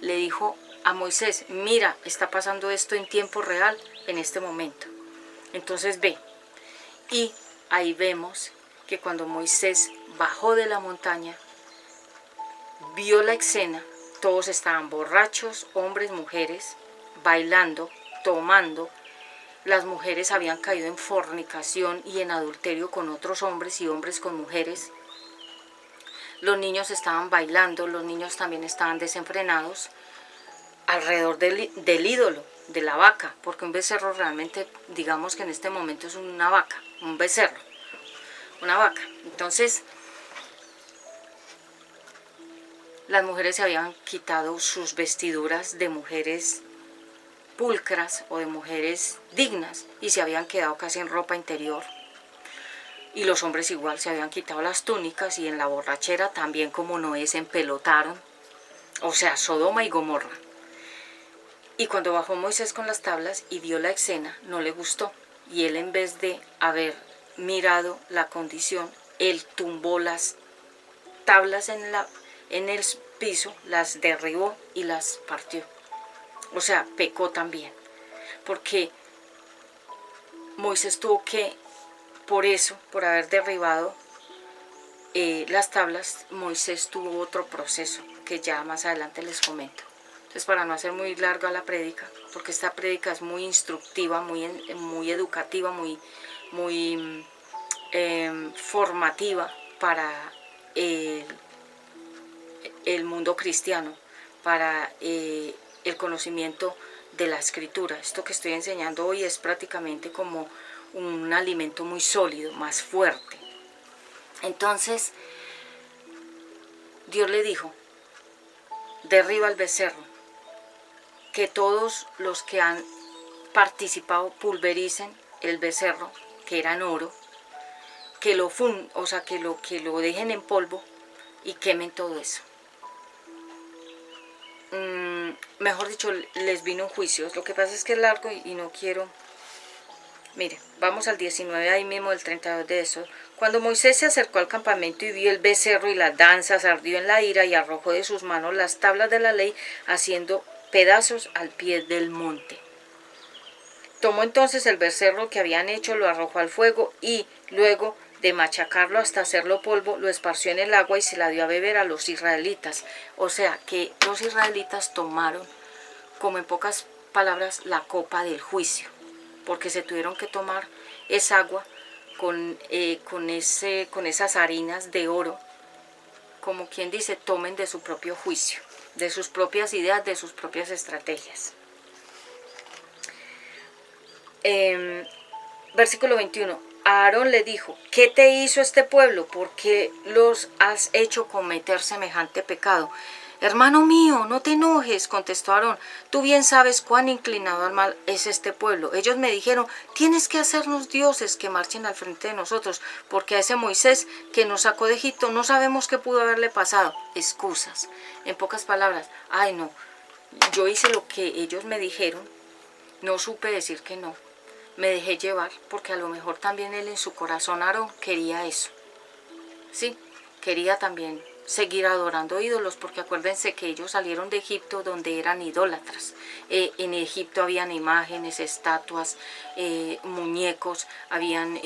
le dijo a Moisés, mira, está pasando esto en tiempo real en este momento. Entonces ve, y ahí vemos que cuando Moisés bajó de la montaña, vio la escena, todos estaban borrachos, hombres, mujeres, bailando, tomando. Las mujeres habían caído en fornicación y en adulterio con otros hombres y hombres con mujeres. Los niños estaban bailando, los niños también estaban desenfrenados alrededor del ídolo, de la vaca, porque un becerro realmente, digamos que en este momento es una vaca, un becerro, una vaca. Entonces, las mujeres se habían quitado sus vestiduras de mujeres pulcras o de mujeres dignas y se habían quedado casi en ropa interior. Y los hombres igual se habían quitado las túnicas y en la borrachera también como Noé se empelotaron. O sea, Sodoma y Gomorra. Y cuando bajó Moisés con las tablas y vio la escena, no le gustó. Y él, en vez de haber mirado la condición, él tumbó las tablas en el piso, las derribó y las partió. O sea, pecó también. Porque Moisés tuvo que, por eso, por haber derribado las tablas, Moisés tuvo otro proceso que ya más adelante les comento. Entonces, para no hacer muy larga la prédica, porque esta prédica es muy instructiva, muy educativa, muy formativa para el mundo cristiano, para el conocimiento de la escritura. Esto que estoy enseñando hoy es prácticamente como un alimento muy sólido, más fuerte. Entonces, Dios le dijo, derriba el becerro, que todos los que han participado pulvericen el becerro, que era en oro, que lo dejen en polvo y quemen todo eso. Mejor dicho, les vino un juicio. Lo que pasa es que es largo y no quiero. Mire, vamos al 19, ahí mismo del 32 de eso. Cuando Moisés se acercó al campamento y vio el becerro y las danzas, ardió en la ira y arrojó de sus manos las tablas de la ley, haciendo pedazos al pie del monte. Tomó entonces el becerro que habían hecho, lo arrojó al fuego y luego de machacarlo hasta hacerlo polvo, lo esparció en el agua y se la dio a beber a los israelitas. O sea que los israelitas tomaron, como en pocas palabras, la copa del juicio, porque se tuvieron que tomar esa agua con esas harinas de oro, como quien dice, tomen de su propio juicio, de sus propias ideas, de sus propias estrategias. Versículo 21. A Aarón le dijo: ¿qué te hizo este pueblo? ¿Por qué los has hecho cometer semejante pecado? Hermano mío, no te enojes, contestó Aarón. Tú bien sabes cuán inclinado al mal es este pueblo. Ellos me dijeron: tienes que hacernos dioses que marchen al frente de nosotros, porque a ese Moisés que nos sacó de Egipto no sabemos qué pudo haberle pasado. Excusas. En pocas palabras, ay no, yo hice lo que ellos me dijeron, no supe decir que no. Me dejé llevar, porque a lo mejor también él en su corazón, Aarón, quería eso. Sí, quería también seguir adorando ídolos, porque acuérdense que ellos salieron de Egipto donde eran idólatras. En Egipto habían imágenes, estatuas, muñecos, habían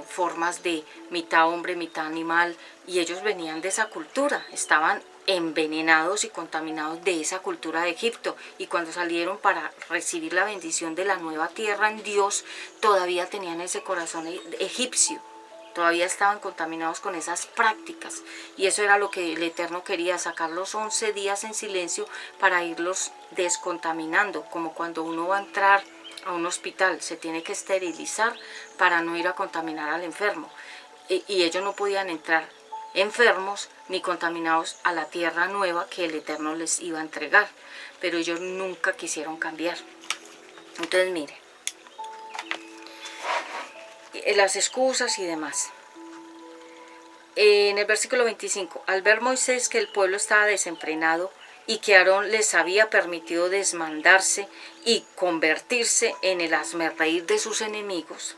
formas de mitad hombre, mitad animal, y ellos venían de esa cultura, estaban envenenados y contaminados de esa cultura de Egipto, y cuando salieron para recibir la bendición de la nueva tierra en Dios, todavía tenían ese corazón egipcio, todavía estaban contaminados con esas prácticas, y eso era lo que el Eterno quería, sacarlos 11 días en silencio para irlos descontaminando, como cuando uno va a entrar a un hospital, se tiene que esterilizar para no ir a contaminar al enfermo, y ellos no podían entrar enfermos ni contaminados a la tierra nueva que el Eterno les iba a entregar, pero ellos nunca quisieron cambiar. Entonces mire, las excusas y demás. En el versículo 25, al ver Moisés que el pueblo estaba desenfrenado y que Aarón les había permitido desmandarse y convertirse en el hazmerreír de sus enemigos,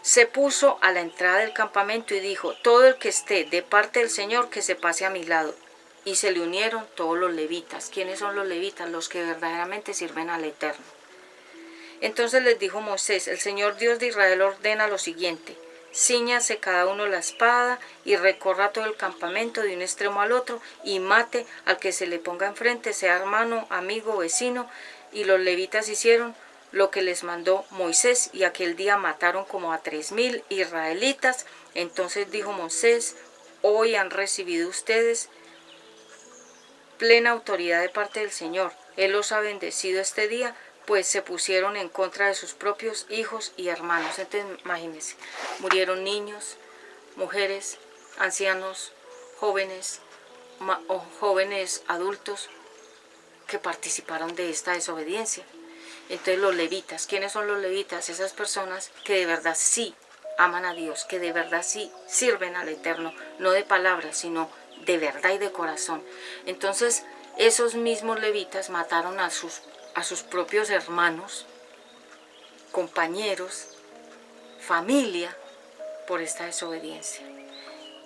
se puso a la entrada del campamento y dijo: todo el que esté de parte del Señor, que se pase a mi lado. Y se le unieron todos los levitas. ¿Quiénes son los levitas? Los que verdaderamente sirven al Eterno. Entonces les dijo Moisés: el Señor Dios de Israel ordena lo siguiente: cíñase cada uno la espada y recorra todo el campamento de un extremo al otro y mate al que se le ponga enfrente, sea hermano, amigo, vecino. Y los levitas hicieron lo que les mandó Moisés, y aquel día mataron como a 3000 israelitas. Entonces dijo Moisés: hoy han recibido ustedes plena autoridad de parte del Señor. Él los ha bendecido este día, pues se pusieron en contra de sus propios hijos y hermanos. Entonces imagínense, murieron niños, mujeres, ancianos, jóvenes adultos que participaron de esta desobediencia. Entonces los levitas, ¿quiénes son los levitas? Esas personas que de verdad sí aman a Dios, que de verdad sí sirven al Eterno, no de palabras, sino de verdad y de corazón. Entonces esos mismos levitas mataron a sus propios hermanos, compañeros, familia, por esta desobediencia.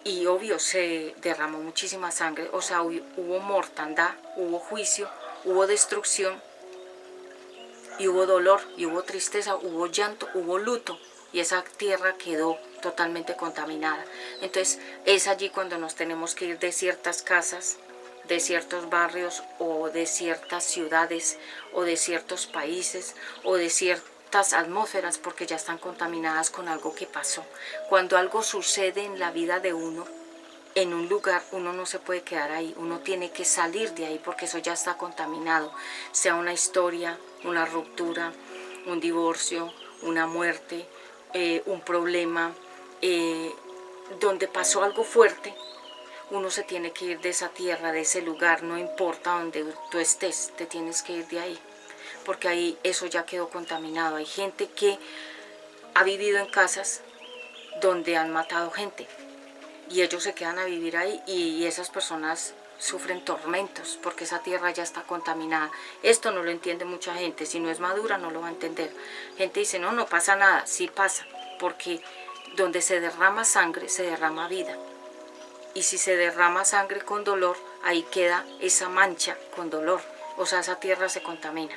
Y obvio, se derramó muchísima sangre, o sea, hubo mortandad, hubo juicio, hubo destrucción, y hubo dolor, y hubo tristeza, hubo llanto, hubo luto, y esa tierra quedó totalmente contaminada. Entonces es allí cuando nos tenemos que ir de ciertas casas, de ciertos barrios, o de ciertas ciudades, o de ciertos países, o de ciertas atmósferas, porque ya están contaminadas con algo que pasó. Cuando algo sucede en la vida de uno, en un lugar, uno no se puede quedar ahí, uno tiene que salir de ahí, porque eso ya está contaminado, sea una historia, una ruptura, un divorcio, una muerte, un problema, donde pasó algo fuerte. Uno se tiene que ir de esa tierra, de ese lugar, no importa donde tú estés, te tienes que ir de ahí, porque ahí eso ya quedó contaminado. Hay gente que ha vivido en casas donde han matado gente, y ellos se quedan a vivir ahí, y esas personas sufren tormentos porque esa tierra ya está contaminada. Esto no lo entiende mucha gente, si no es madura no lo va a entender. Gente dice: no, no pasa nada. Sí pasa, porque donde se derrama sangre se derrama vida, y si se derrama sangre con dolor, ahí queda esa mancha con dolor. o sea, esa tierra se contamina.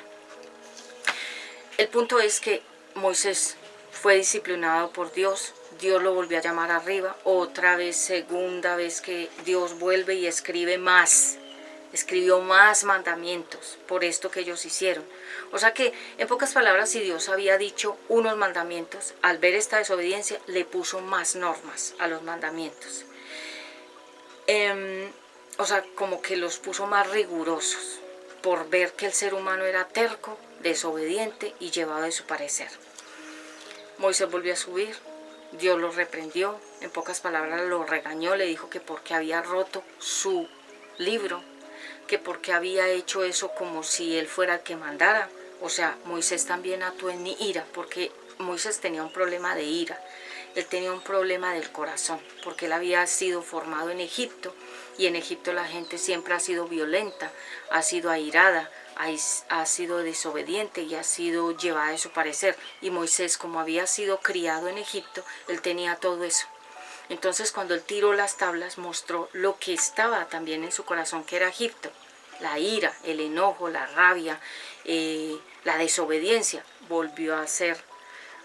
El punto es que Moisés fue disciplinado por Dios, Dios lo volvió a llamar arriba, otra vez, segunda vez que Dios vuelve y escribió más mandamientos por esto que ellos hicieron. O sea que, en pocas palabras, si Dios había dicho unos mandamientos, al ver esta desobediencia, le puso más normas a los mandamientos. O sea, como que los puso más rigurosos, por ver que el ser humano era terco, desobediente y llevado de su parecer. Moisés volvió a subir, Dios lo reprendió, en pocas palabras lo regañó, le dijo que porque había roto su libro, que porque había hecho eso como si él fuera el que mandara. O sea, Moisés también actuó en ira, porque Moisés tenía un problema de ira, él tenía un problema del corazón, porque él había sido formado en Egipto, y en Egipto la gente siempre ha sido violenta, ha sido airada, ha sido desobediente y ha sido llevada de su parecer. Y Moisés, como había sido criado en Egipto, él tenía todo eso. Entonces cuando él tiró las tablas, mostró lo que estaba también en su corazón, que era Egipto: la ira, el enojo, la rabia, la desobediencia. Volvió a hacer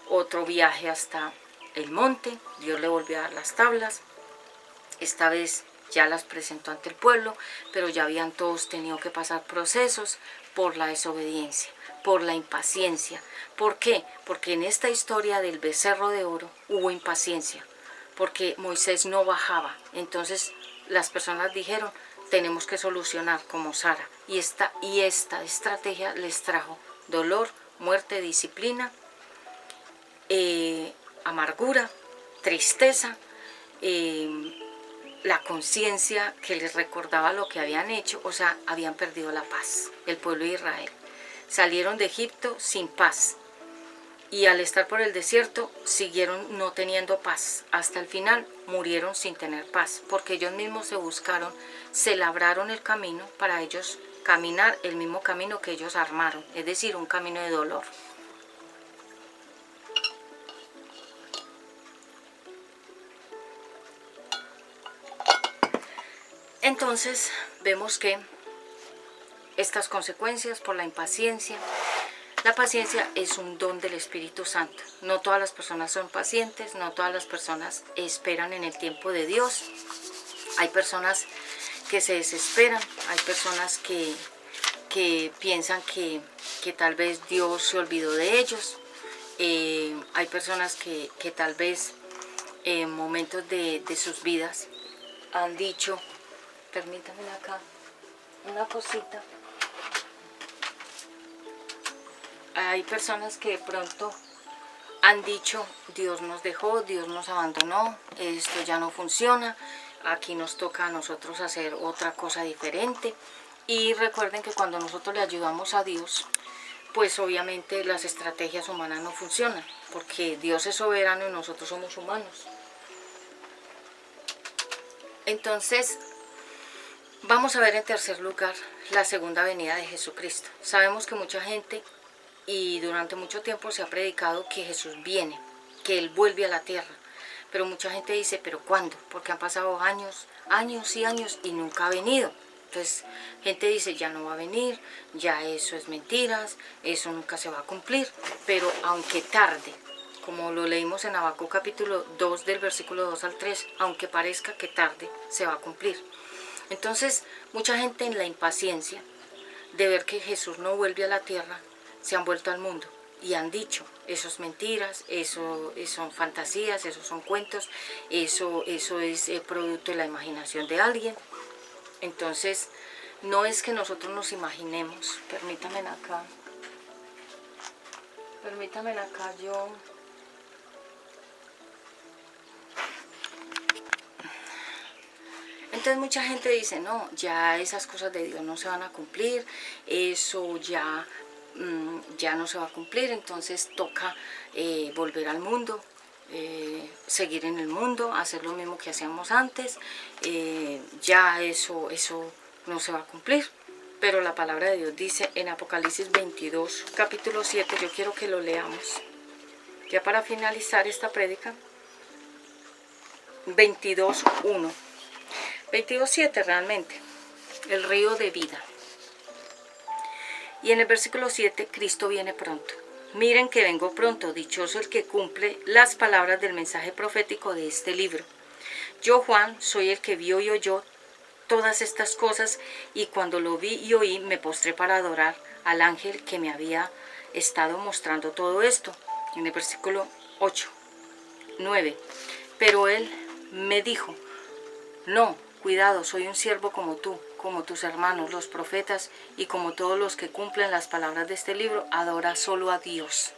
otro viaje hasta el monte, Dios le volvió a dar las tablas, esta vez ya las presentó ante el pueblo, pero ya habían todos tenido que pasar procesos por la desobediencia, por la impaciencia. ¿Por qué? Porque en esta historia del becerro de oro hubo impaciencia, porque Moisés no bajaba. Entonces las personas dijeron: tenemos que solucionar como Sara. Y esta estrategia les trajo dolor, muerte, disciplina, amargura, tristeza, la conciencia que les recordaba lo que habían hecho. O sea, habían perdido la paz. El pueblo de Israel salieron de Egipto sin paz, y al estar por el desierto siguieron no teniendo paz. Hasta el final murieron sin tener paz, porque ellos mismos se labraron el camino para ellos caminar el mismo camino que ellos armaron, es decir, un camino de dolor. Entonces vemos que estas consecuencias por la impaciencia. La paciencia es un don del Espíritu Santo. No todas las personas son pacientes, no todas las personas esperan en el tiempo de Dios. Hay personas que se desesperan, hay personas que piensan que tal vez Dios se olvidó de ellos. Hay personas que tal vez en momentos de sus vidas han dicho: permítanme acá una cosita. Hay personas que de pronto han dicho: Dios nos dejó, Dios nos abandonó, esto ya no funciona, aquí nos toca a nosotros hacer otra cosa diferente. Y recuerden que cuando nosotros le ayudamos a Dios, pues obviamente las estrategias humanas no funcionan, porque Dios es soberano y nosotros somos humanos. Entonces, vamos a ver en tercer lugar la segunda venida de Jesucristo. Sabemos que mucha gente, y durante mucho tiempo se ha predicado que Jesús viene, que Él vuelve a la tierra. Pero mucha gente dice: ¿pero cuándo? Porque han pasado años, años y años y nunca ha venido. Entonces, gente dice: ya no va a venir, ya eso es mentiras, eso nunca se va a cumplir. Pero aunque tarde, como lo leímos en Habacuc capítulo 2 del versículo 2 al 3, aunque parezca que tarde, se va a cumplir. Entonces, mucha gente en la impaciencia de ver que Jesús no vuelve a la tierra, se han vuelto al mundo y han dicho: eso es mentiras, eso son fantasías, eso son cuentos, eso es producto de la imaginación de alguien. Entonces, no es que nosotros nos imaginemos. Permítanme acá yo. Entonces mucha gente dice: no, ya esas cosas de Dios no se van a cumplir, eso ya no se va a cumplir, entonces toca volver al mundo, seguir en el mundo, hacer lo mismo que hacíamos antes, ya eso no se va a cumplir. Pero la palabra de Dios dice en Apocalipsis 22, capítulo 7, yo quiero que lo leamos, ya para finalizar esta prédica. 22:1, 22:7 realmente, el río de vida. Y en el versículo 7, Cristo viene pronto. Miren que vengo pronto, dichoso el que cumple las palabras del mensaje profético de este libro. Yo, Juan, soy el que vio y oyó todas estas cosas, y cuando lo vi y oí, me postré para adorar al ángel que me había estado mostrando todo esto. En el versículo 8, 9. Pero él me dijo, no, cuidado, soy un siervo como tú, como tus hermanos, los profetas, y como todos los que cumplen las palabras de este libro, adora solo a Dios.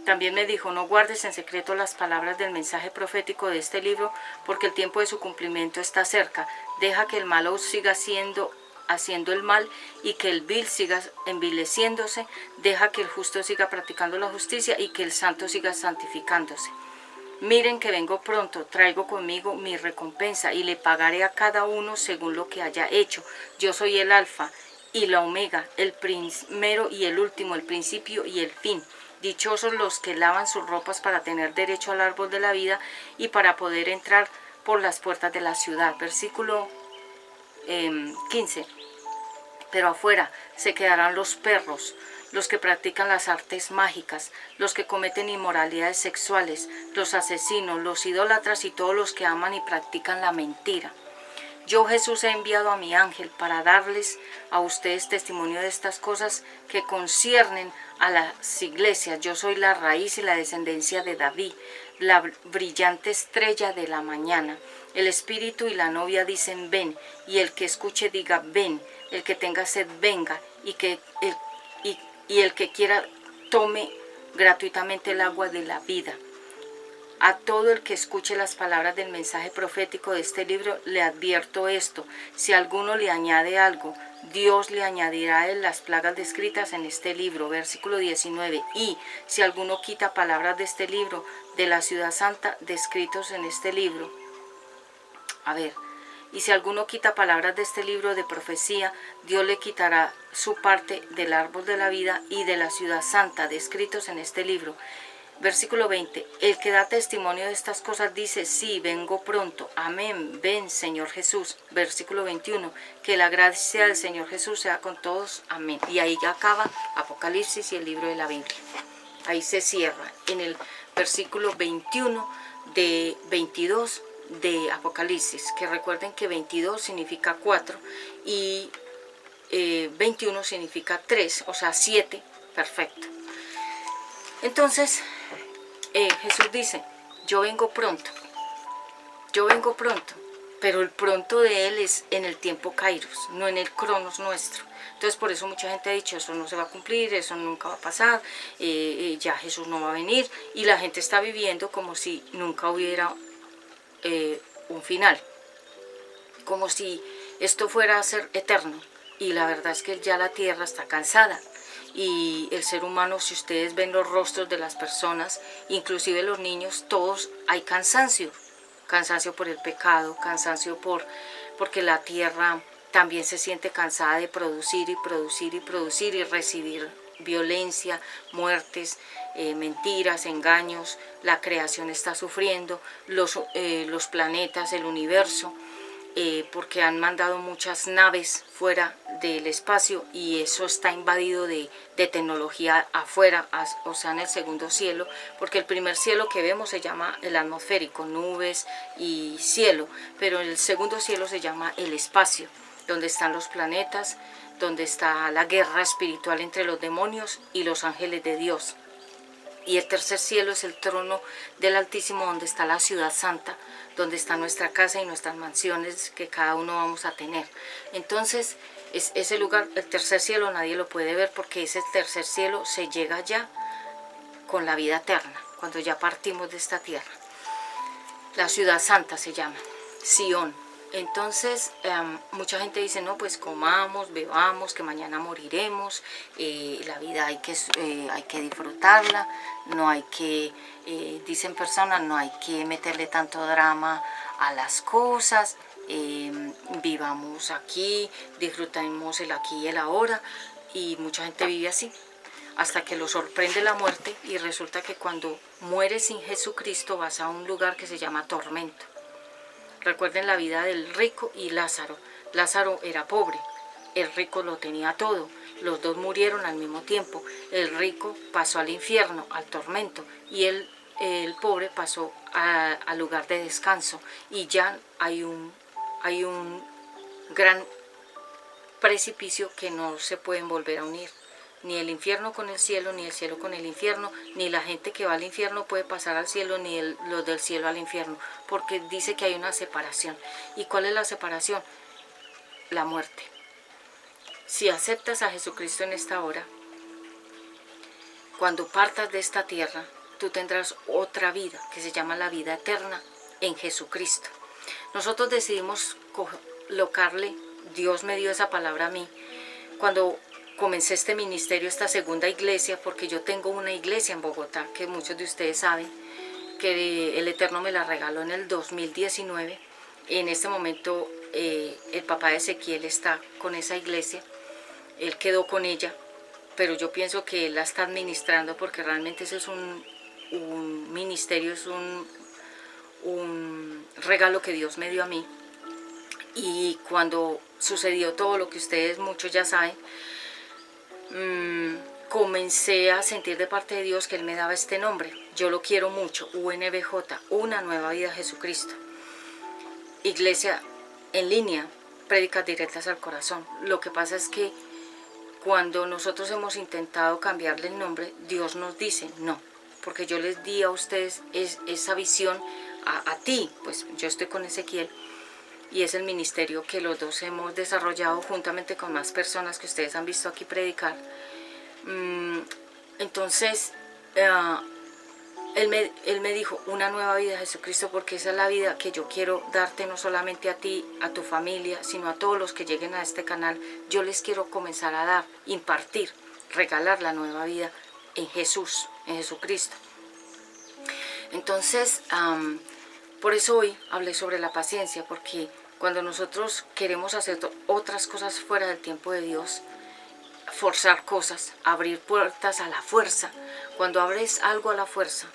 También me dijo, no guardes en secreto las palabras del mensaje profético de este libro, porque el tiempo de su cumplimiento está cerca. Deja que el malo siga haciendo el mal y que el vil siga envileciéndose. Deja que el justo siga practicando la justicia y que el santo siga santificándose. Miren que vengo pronto, traigo conmigo mi recompensa y le pagaré a cada uno según lo que haya hecho. Yo soy el alfa y la omega, el primero y el último, el principio y el fin. Dichosos los que lavan sus ropas para tener derecho al árbol de la vida y para poder entrar por las puertas de la ciudad. Versículo 15. Pero afuera se quedarán los perros, los que practican las artes mágicas, los que cometen inmoralidades sexuales, los asesinos, los idólatras y todos los que aman y practican la mentira. Yo, Jesús, he enviado a mi ángel para darles a ustedes testimonio de estas cosas que conciernen a las iglesias. Yo soy la raíz y la descendencia de David, la brillante estrella de la mañana. El espíritu y la novia dicen ven, y el que escuche diga ven, el que tenga sed venga, y el que quiera tome gratuitamente el agua de la vida. A todo el que escuche las palabras del mensaje profético de este libro le advierto esto: si alguno le añade algo, Dios le añadirá en las plagas descritas en este libro. Versículo 19. Y si alguno quita palabras de este libro, de la ciudad santa, descritos en este libro. Y si alguno quita palabras de este libro de profecía, Dios le quitará su parte del árbol de la vida y de la ciudad santa, descritos en este libro. Versículo 20. El que da testimonio de estas cosas dice, sí, vengo pronto. Amén. Ven, Señor Jesús. Versículo 21. Que la gracia del Señor Jesús sea con todos. Amén. Y ahí acaba Apocalipsis y el libro de la Biblia. Ahí se cierra en el versículo 21 de 22 de Apocalipsis. Que recuerden que 22 significa 4 y 21 significa 3, o sea 7. Perfecto. Entonces, Jesús dice, yo vengo pronto, pero el pronto de Él es en el tiempo Kairos, no en el Cronos nuestro. Entonces por eso mucha gente ha dicho, eso no se va a cumplir, eso nunca va a pasar, ya Jesús no va a venir, y la gente está viviendo como si nunca hubiera un final, como si esto fuera a ser eterno, y la verdad es que ya la tierra está cansada. Y el ser humano, si ustedes ven los rostros de las personas, inclusive los niños, todos hay cansancio por el pecado, cansancio porque la tierra también se siente cansada de producir y producir y producir y recibir violencia, muertes, mentiras, engaños. La creación está sufriendo, los planetas, el universo, porque han mandado muchas naves fuera del espacio y eso está invadido de tecnología afuera, o sea en el segundo cielo, porque el primer cielo que vemos se llama el atmosférico, nubes y cielo, pero el segundo cielo se llama el espacio, donde están los planetas, donde está la guerra espiritual entre los demonios y los ángeles de Dios. Y el tercer cielo es el trono del Altísimo, donde está la ciudad santa, donde está nuestra casa y nuestras mansiones que cada uno vamos a tener. Entonces, ese lugar, el tercer cielo, nadie lo puede ver porque ese tercer cielo se llega ya con la vida eterna, cuando ya partimos de esta tierra. La ciudad santa se llama, Sión. Entonces, mucha gente dice, no, pues comamos, bebamos, que mañana moriremos, la vida hay que disfrutarla, no hay que, dicen personas, no hay que meterle tanto drama a las cosas, vivamos aquí, disfrutemos el aquí y el ahora, y mucha gente vive así, hasta que lo sorprende la muerte, y resulta que cuando mueres sin Jesucristo vas a un lugar que se llama tormento. Recuerden la vida del rico y Lázaro. Lázaro era pobre, el rico lo tenía todo, los dos murieron al mismo tiempo. El rico pasó al infierno, al tormento, y el pobre pasó al lugar de descanso. Y ya hay un gran precipicio que no se pueden volver a unir. Ni el infierno con el cielo, ni el cielo con el infierno, ni la gente que va al infierno puede pasar al cielo, ni los del cielo al infierno, porque dice que hay una separación. ¿Y cuál es la separación? La muerte. Si aceptas a Jesucristo en esta hora, cuando partas de esta tierra, tú tendrás otra vida, que se llama la vida eterna en Jesucristo. Nosotros decidimos colocarle, Dios me dio esa palabra a mí, cuando comencé este ministerio, esta segunda iglesia, porque yo tengo una iglesia en Bogotá, que muchos de ustedes saben, que el Eterno me la regaló en el 2019. En este momento el papá de Ezequiel está con esa iglesia, él quedó con ella, pero yo pienso que él la está administrando, porque realmente ese es un ministerio, es un regalo que Dios me dio a mí. Y cuando sucedió todo lo que ustedes muchos ya saben, comencé a sentir de parte de Dios que Él me daba este nombre. Yo lo quiero mucho, UNBJ, Una Nueva Vida Jesucristo. Iglesia en línea, prédicas directas al corazón. Lo que pasa es que cuando nosotros hemos intentado cambiarle el nombre, Dios nos dice no, porque yo les di a ustedes esa visión, a ti, pues yo estoy con Ezequiel, y es el ministerio que los dos hemos desarrollado juntamente con más personas que ustedes han visto aquí predicar. Entonces, él me dijo, una nueva vida, Jesucristo, porque esa es la vida que yo quiero darte, no solamente a ti, a tu familia, sino a todos los que lleguen a este canal. Yo les quiero comenzar a dar, impartir, regalar la nueva vida en Jesús, en Jesucristo. Entonces, por eso hoy hablé sobre la paciencia, porque cuando nosotros queremos hacer otras cosas fuera del tiempo de Dios, forzar cosas, abrir puertas a la fuerza, cuando abres algo a la fuerza,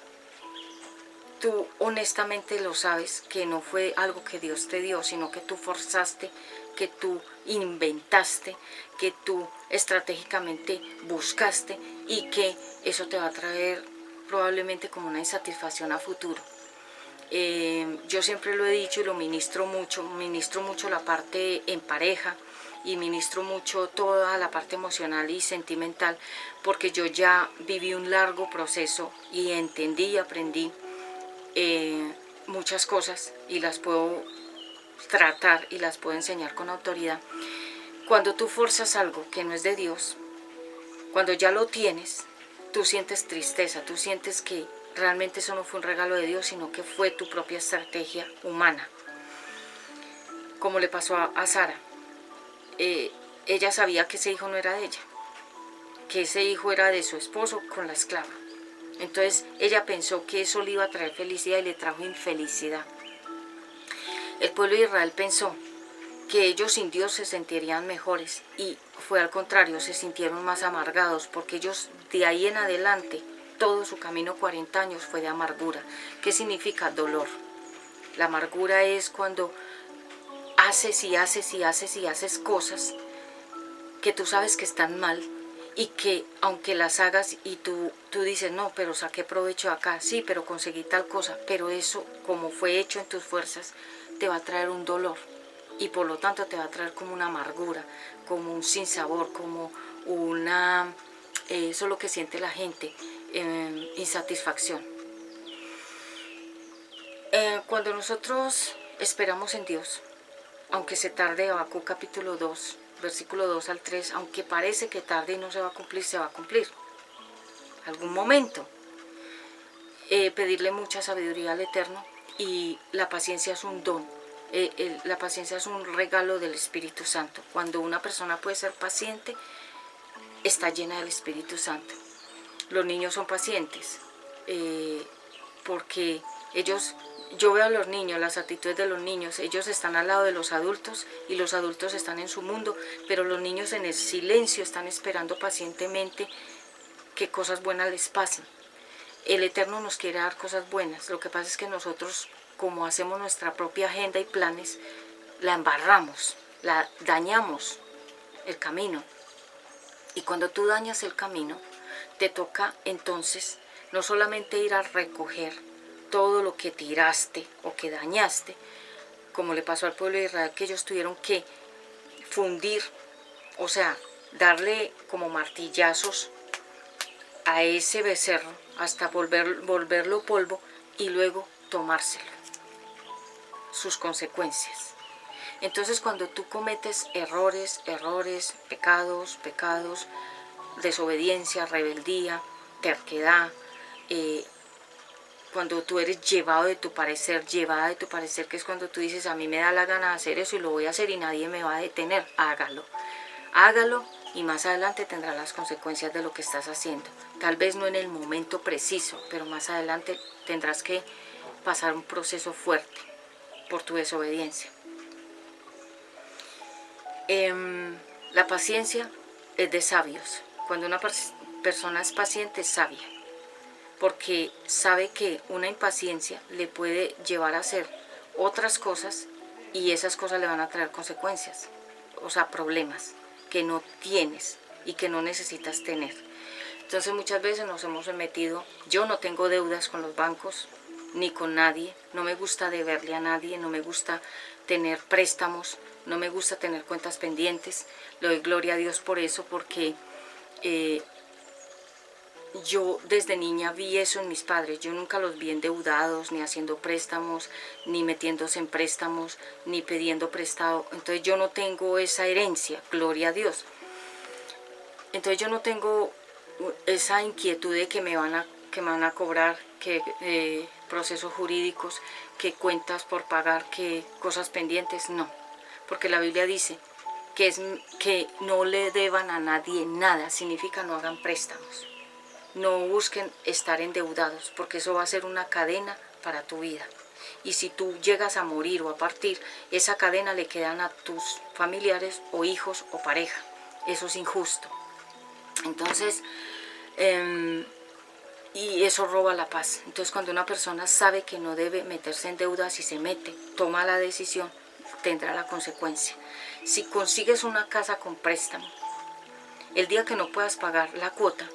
tú honestamente lo sabes que no fue algo que Dios te dio, sino que tú forzaste, que tú inventaste, que tú estratégicamente buscaste, y que eso te va a traer probablemente como una insatisfacción a futuro. Yo siempre lo he dicho y lo ministro mucho la parte en pareja, y ministro mucho toda la parte emocional y sentimental, porque yo ya viví un largo proceso y entendí y aprendí muchas cosas, y las puedo tratar y las puedo enseñar con autoridad. Cuando tú forzas algo que no es de Dios, cuando ya lo tienes, tú sientes tristeza, tú sientes que realmente eso no fue un regalo de Dios, sino que fue tu propia estrategia humana. Como le pasó a Sara. Ella sabía que ese hijo no era de ella, que ese hijo era de su esposo con la esclava. Entonces ella pensó que eso le iba a traer felicidad, y le trajo infelicidad. El pueblo de Israel pensó que ellos sin Dios se sentirían mejores, y fue al contrario, se sintieron más amargados, porque ellos de ahí en adelante, todo su camino 40 años fue de amargura. ¿Qué significa? Dolor. La amargura es cuando haces y haces y haces y haces cosas que tú sabes que están mal, y que aunque las hagas y tú dices, no, pero saqué provecho acá, sí, pero conseguí tal cosa, pero eso, como fue hecho en tus fuerzas, te va a traer un dolor, y por lo tanto te va a traer como una amargura, como un sinsabor, como una, eso es lo que siente la gente, insatisfacción. Cuando nosotros esperamos en Dios, aunque se tarde, Habacuc capítulo 2, versículo 2 al 3, aunque parece que tarde y no se va a cumplir, se va a cumplir. Algún momento. Pedirle mucha sabiduría al Eterno, y la paciencia es un don. La paciencia es un regalo del Espíritu Santo. Cuando una persona puede ser paciente, está llena del Espíritu Santo. Los niños son pacientes, porque ellos... Yo veo a los niños, las actitudes de los niños, ellos están al lado de los adultos, y los adultos están en su mundo, pero los niños en el silencio están esperando pacientemente que cosas buenas les pasen. El Eterno nos quiere dar cosas buenas, lo que pasa es que nosotros, como hacemos nuestra propia agenda y planes, la embarramos, la dañamos el camino. Y cuando tú dañas el camino, te toca entonces no solamente ir a recoger todo lo que tiraste o que dañaste, como le pasó al pueblo de Israel, que ellos tuvieron que fundir, o sea, darle como martillazos a ese becerro hasta volverlo polvo y luego tomárselo, sus consecuencias. Entonces cuando tú cometes errores, pecados, desobediencia, rebeldía, terquedad, cuando tú eres llevada de tu parecer, que es cuando tú dices, a mí me da la gana de hacer eso y lo voy a hacer y nadie me va a detener, hágalo y más adelante tendrá las consecuencias de lo que estás haciendo. Tal vez no en el momento preciso, pero más adelante tendrás que pasar un proceso fuerte por tu desobediencia. La paciencia es de sabios. Cuando una persona es paciente, es sabia, porque sabe que una impaciencia le puede llevar a hacer otras cosas y esas cosas le van a traer consecuencias, o sea, problemas que no tienes y que no necesitas tener. Entonces muchas veces nos hemos metido, yo no tengo deudas con los bancos ni con nadie, no me gusta deberle a nadie, no me gusta tener préstamos, no me gusta tener cuentas pendientes, le doy gloria a Dios por eso, porque yo desde niña vi eso en mis padres, yo nunca los vi endeudados, ni haciendo préstamos, ni metiéndose en préstamos, ni pidiendo prestado. Entonces yo no tengo esa herencia, gloria a Dios. Entonces yo no tengo esa inquietud de que me van a cobrar, que procesos jurídicos, que cuentas por pagar, que cosas pendientes, no. Porque la Biblia dice que no le deban a nadie nada, significa no hagan préstamos. No busquen estar endeudados, porque eso va a ser una cadena para tu vida. Y si tú llegas a morir o a partir, esa cadena le quedan a tus familiares o hijos o pareja. Eso es injusto. Entonces, y eso roba la paz. Entonces, cuando una persona sabe que no debe meterse en deudas y se mete, toma la decisión, tendrá la consecuencia. Si consigues una casa con préstamo, el día que no puedas pagar la cuota,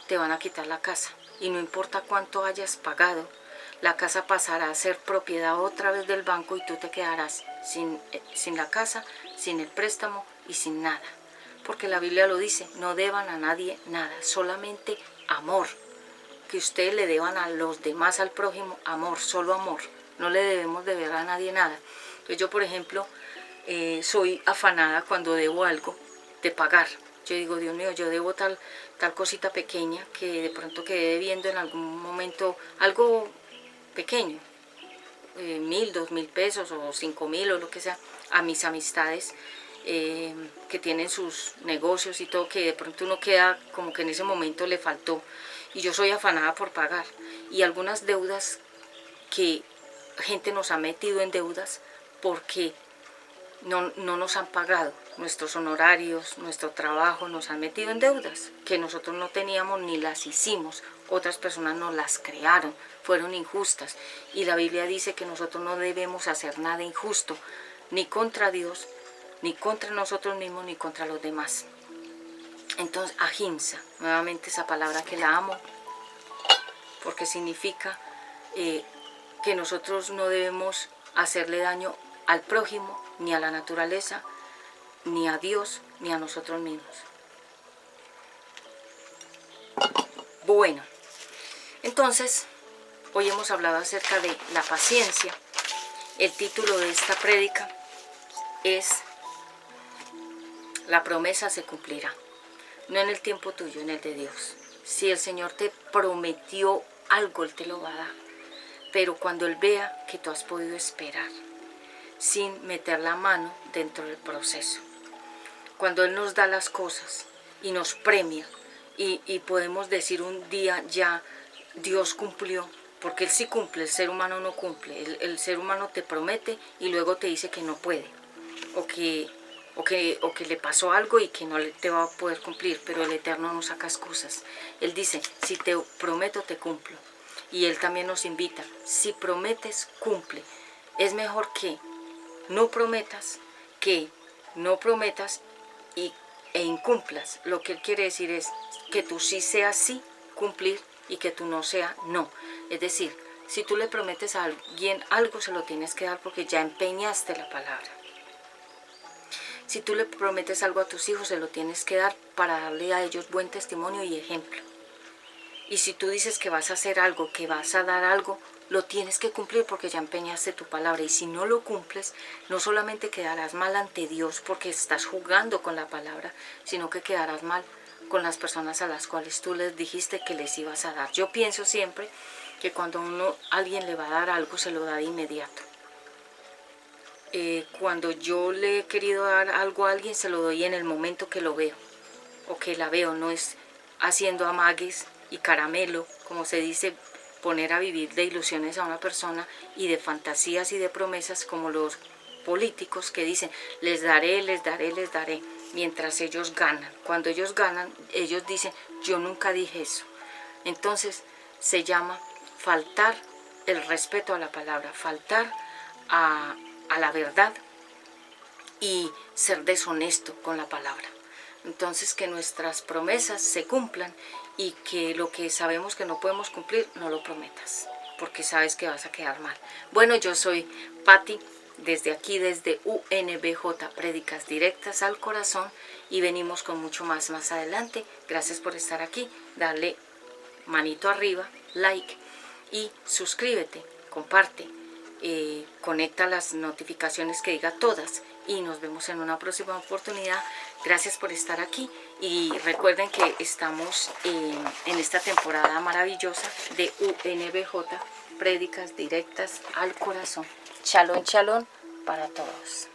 te van a quitar la casa. Y no importa cuánto hayas pagado, la casa pasará a ser propiedad otra vez del banco y tú te quedarás sin la casa, sin el préstamo y sin nada. Porque la Biblia lo dice, no deban a nadie nada, solamente amor. Que ustedes le deban a los demás, al prójimo, amor, solo amor. No le debemos deber a nadie nada. Entonces yo, por ejemplo, soy afanada cuando debo algo de pagar. Yo digo, Dios mío, yo debo tal cosita pequeña que de pronto quedé debiendo en algún momento, algo pequeño, 1.000, 2.000 pesos o 5.000 o lo que sea, a mis amistades que tienen sus negocios y todo, que de pronto uno queda como que en ese momento le faltó. Y yo soy afanada por pagar. Y algunas deudas que gente nos ha metido en deudas porque no nos han pagado nuestros honorarios, nuestro trabajo, nos han metido en deudas que nosotros no teníamos ni las hicimos, otras personas nos las crearon, fueron injustas. Y la Biblia dice que nosotros no debemos hacer nada injusto, ni contra Dios, ni contra nosotros mismos, ni contra los demás. Entonces, ahimsa, nuevamente esa palabra que la amo, porque significa que nosotros no debemos hacerle daño al prójimo, ni a la naturaleza, ni a Dios, ni a nosotros mismos. Bueno, entonces, hoy hemos hablado acerca de la paciencia. El título de esta prédica es La promesa se cumplirá. No en el tiempo tuyo, en el de Dios. Si el Señor te prometió algo, Él te lo va a dar. Pero cuando Él vea que tú has podido esperar, sin meter la mano dentro del proceso. Cuando Él nos da las cosas y nos premia, y podemos decir un día ya, Dios cumplió, porque Él sí cumple, el ser humano no cumple. El ser humano te promete y luego te dice que no puede, o que le pasó algo y que no te va a poder cumplir, pero el Eterno no saca excusas. Él dice, si te prometo, te cumplo. Y Él también nos invita, si prometes, cumple. Es mejor que no prometas y e incumplas. Lo que él quiere decir es que tú sí seas sí, cumplir, y que tú no sea no. Es decir, si tú le prometes a alguien algo, se lo tienes que dar porque ya empeñaste la palabra. Si tú le prometes algo a tus hijos, se lo tienes que dar para darle a ellos buen testimonio y ejemplo. Y si tú dices que vas a hacer algo, que vas a dar algo, lo tienes que cumplir porque ya empeñaste tu palabra. Y si no lo cumples, no solamente quedarás mal ante Dios porque estás jugando con la palabra, sino que quedarás mal con las personas a las cuales tú les dijiste que les ibas a dar. Yo pienso siempre que cuando alguien le va a dar algo, se lo da de inmediato. Cuando yo le he querido dar algo a alguien, se lo doy en el momento que lo veo o que la veo. No es haciendo amagues y caramelo, como se dice, poner a vivir de ilusiones a una persona y de fantasías y de promesas como los políticos que dicen les daré, les daré, les daré, mientras ellos ganan. Cuando ellos ganan, ellos dicen yo nunca dije eso. Entonces se llama faltar el respeto a la palabra, faltar a la verdad y ser deshonesto con la palabra. Entonces que nuestras promesas se cumplan y que lo que sabemos que no podemos cumplir, no lo prometas, porque sabes que vas a quedar mal. Bueno, yo soy Patti, desde aquí, desde UNBJ, Prédicas Directas al Corazón, y venimos con mucho más adelante. Gracias por estar aquí, dale manito arriba, like, y suscríbete, comparte, conecta las notificaciones que diga todas, y nos vemos en una próxima oportunidad. Gracias por estar aquí y recuerden que estamos en esta temporada maravillosa de UNBJ, Prédicas Directas al Corazón. Shalom, shalom para todos.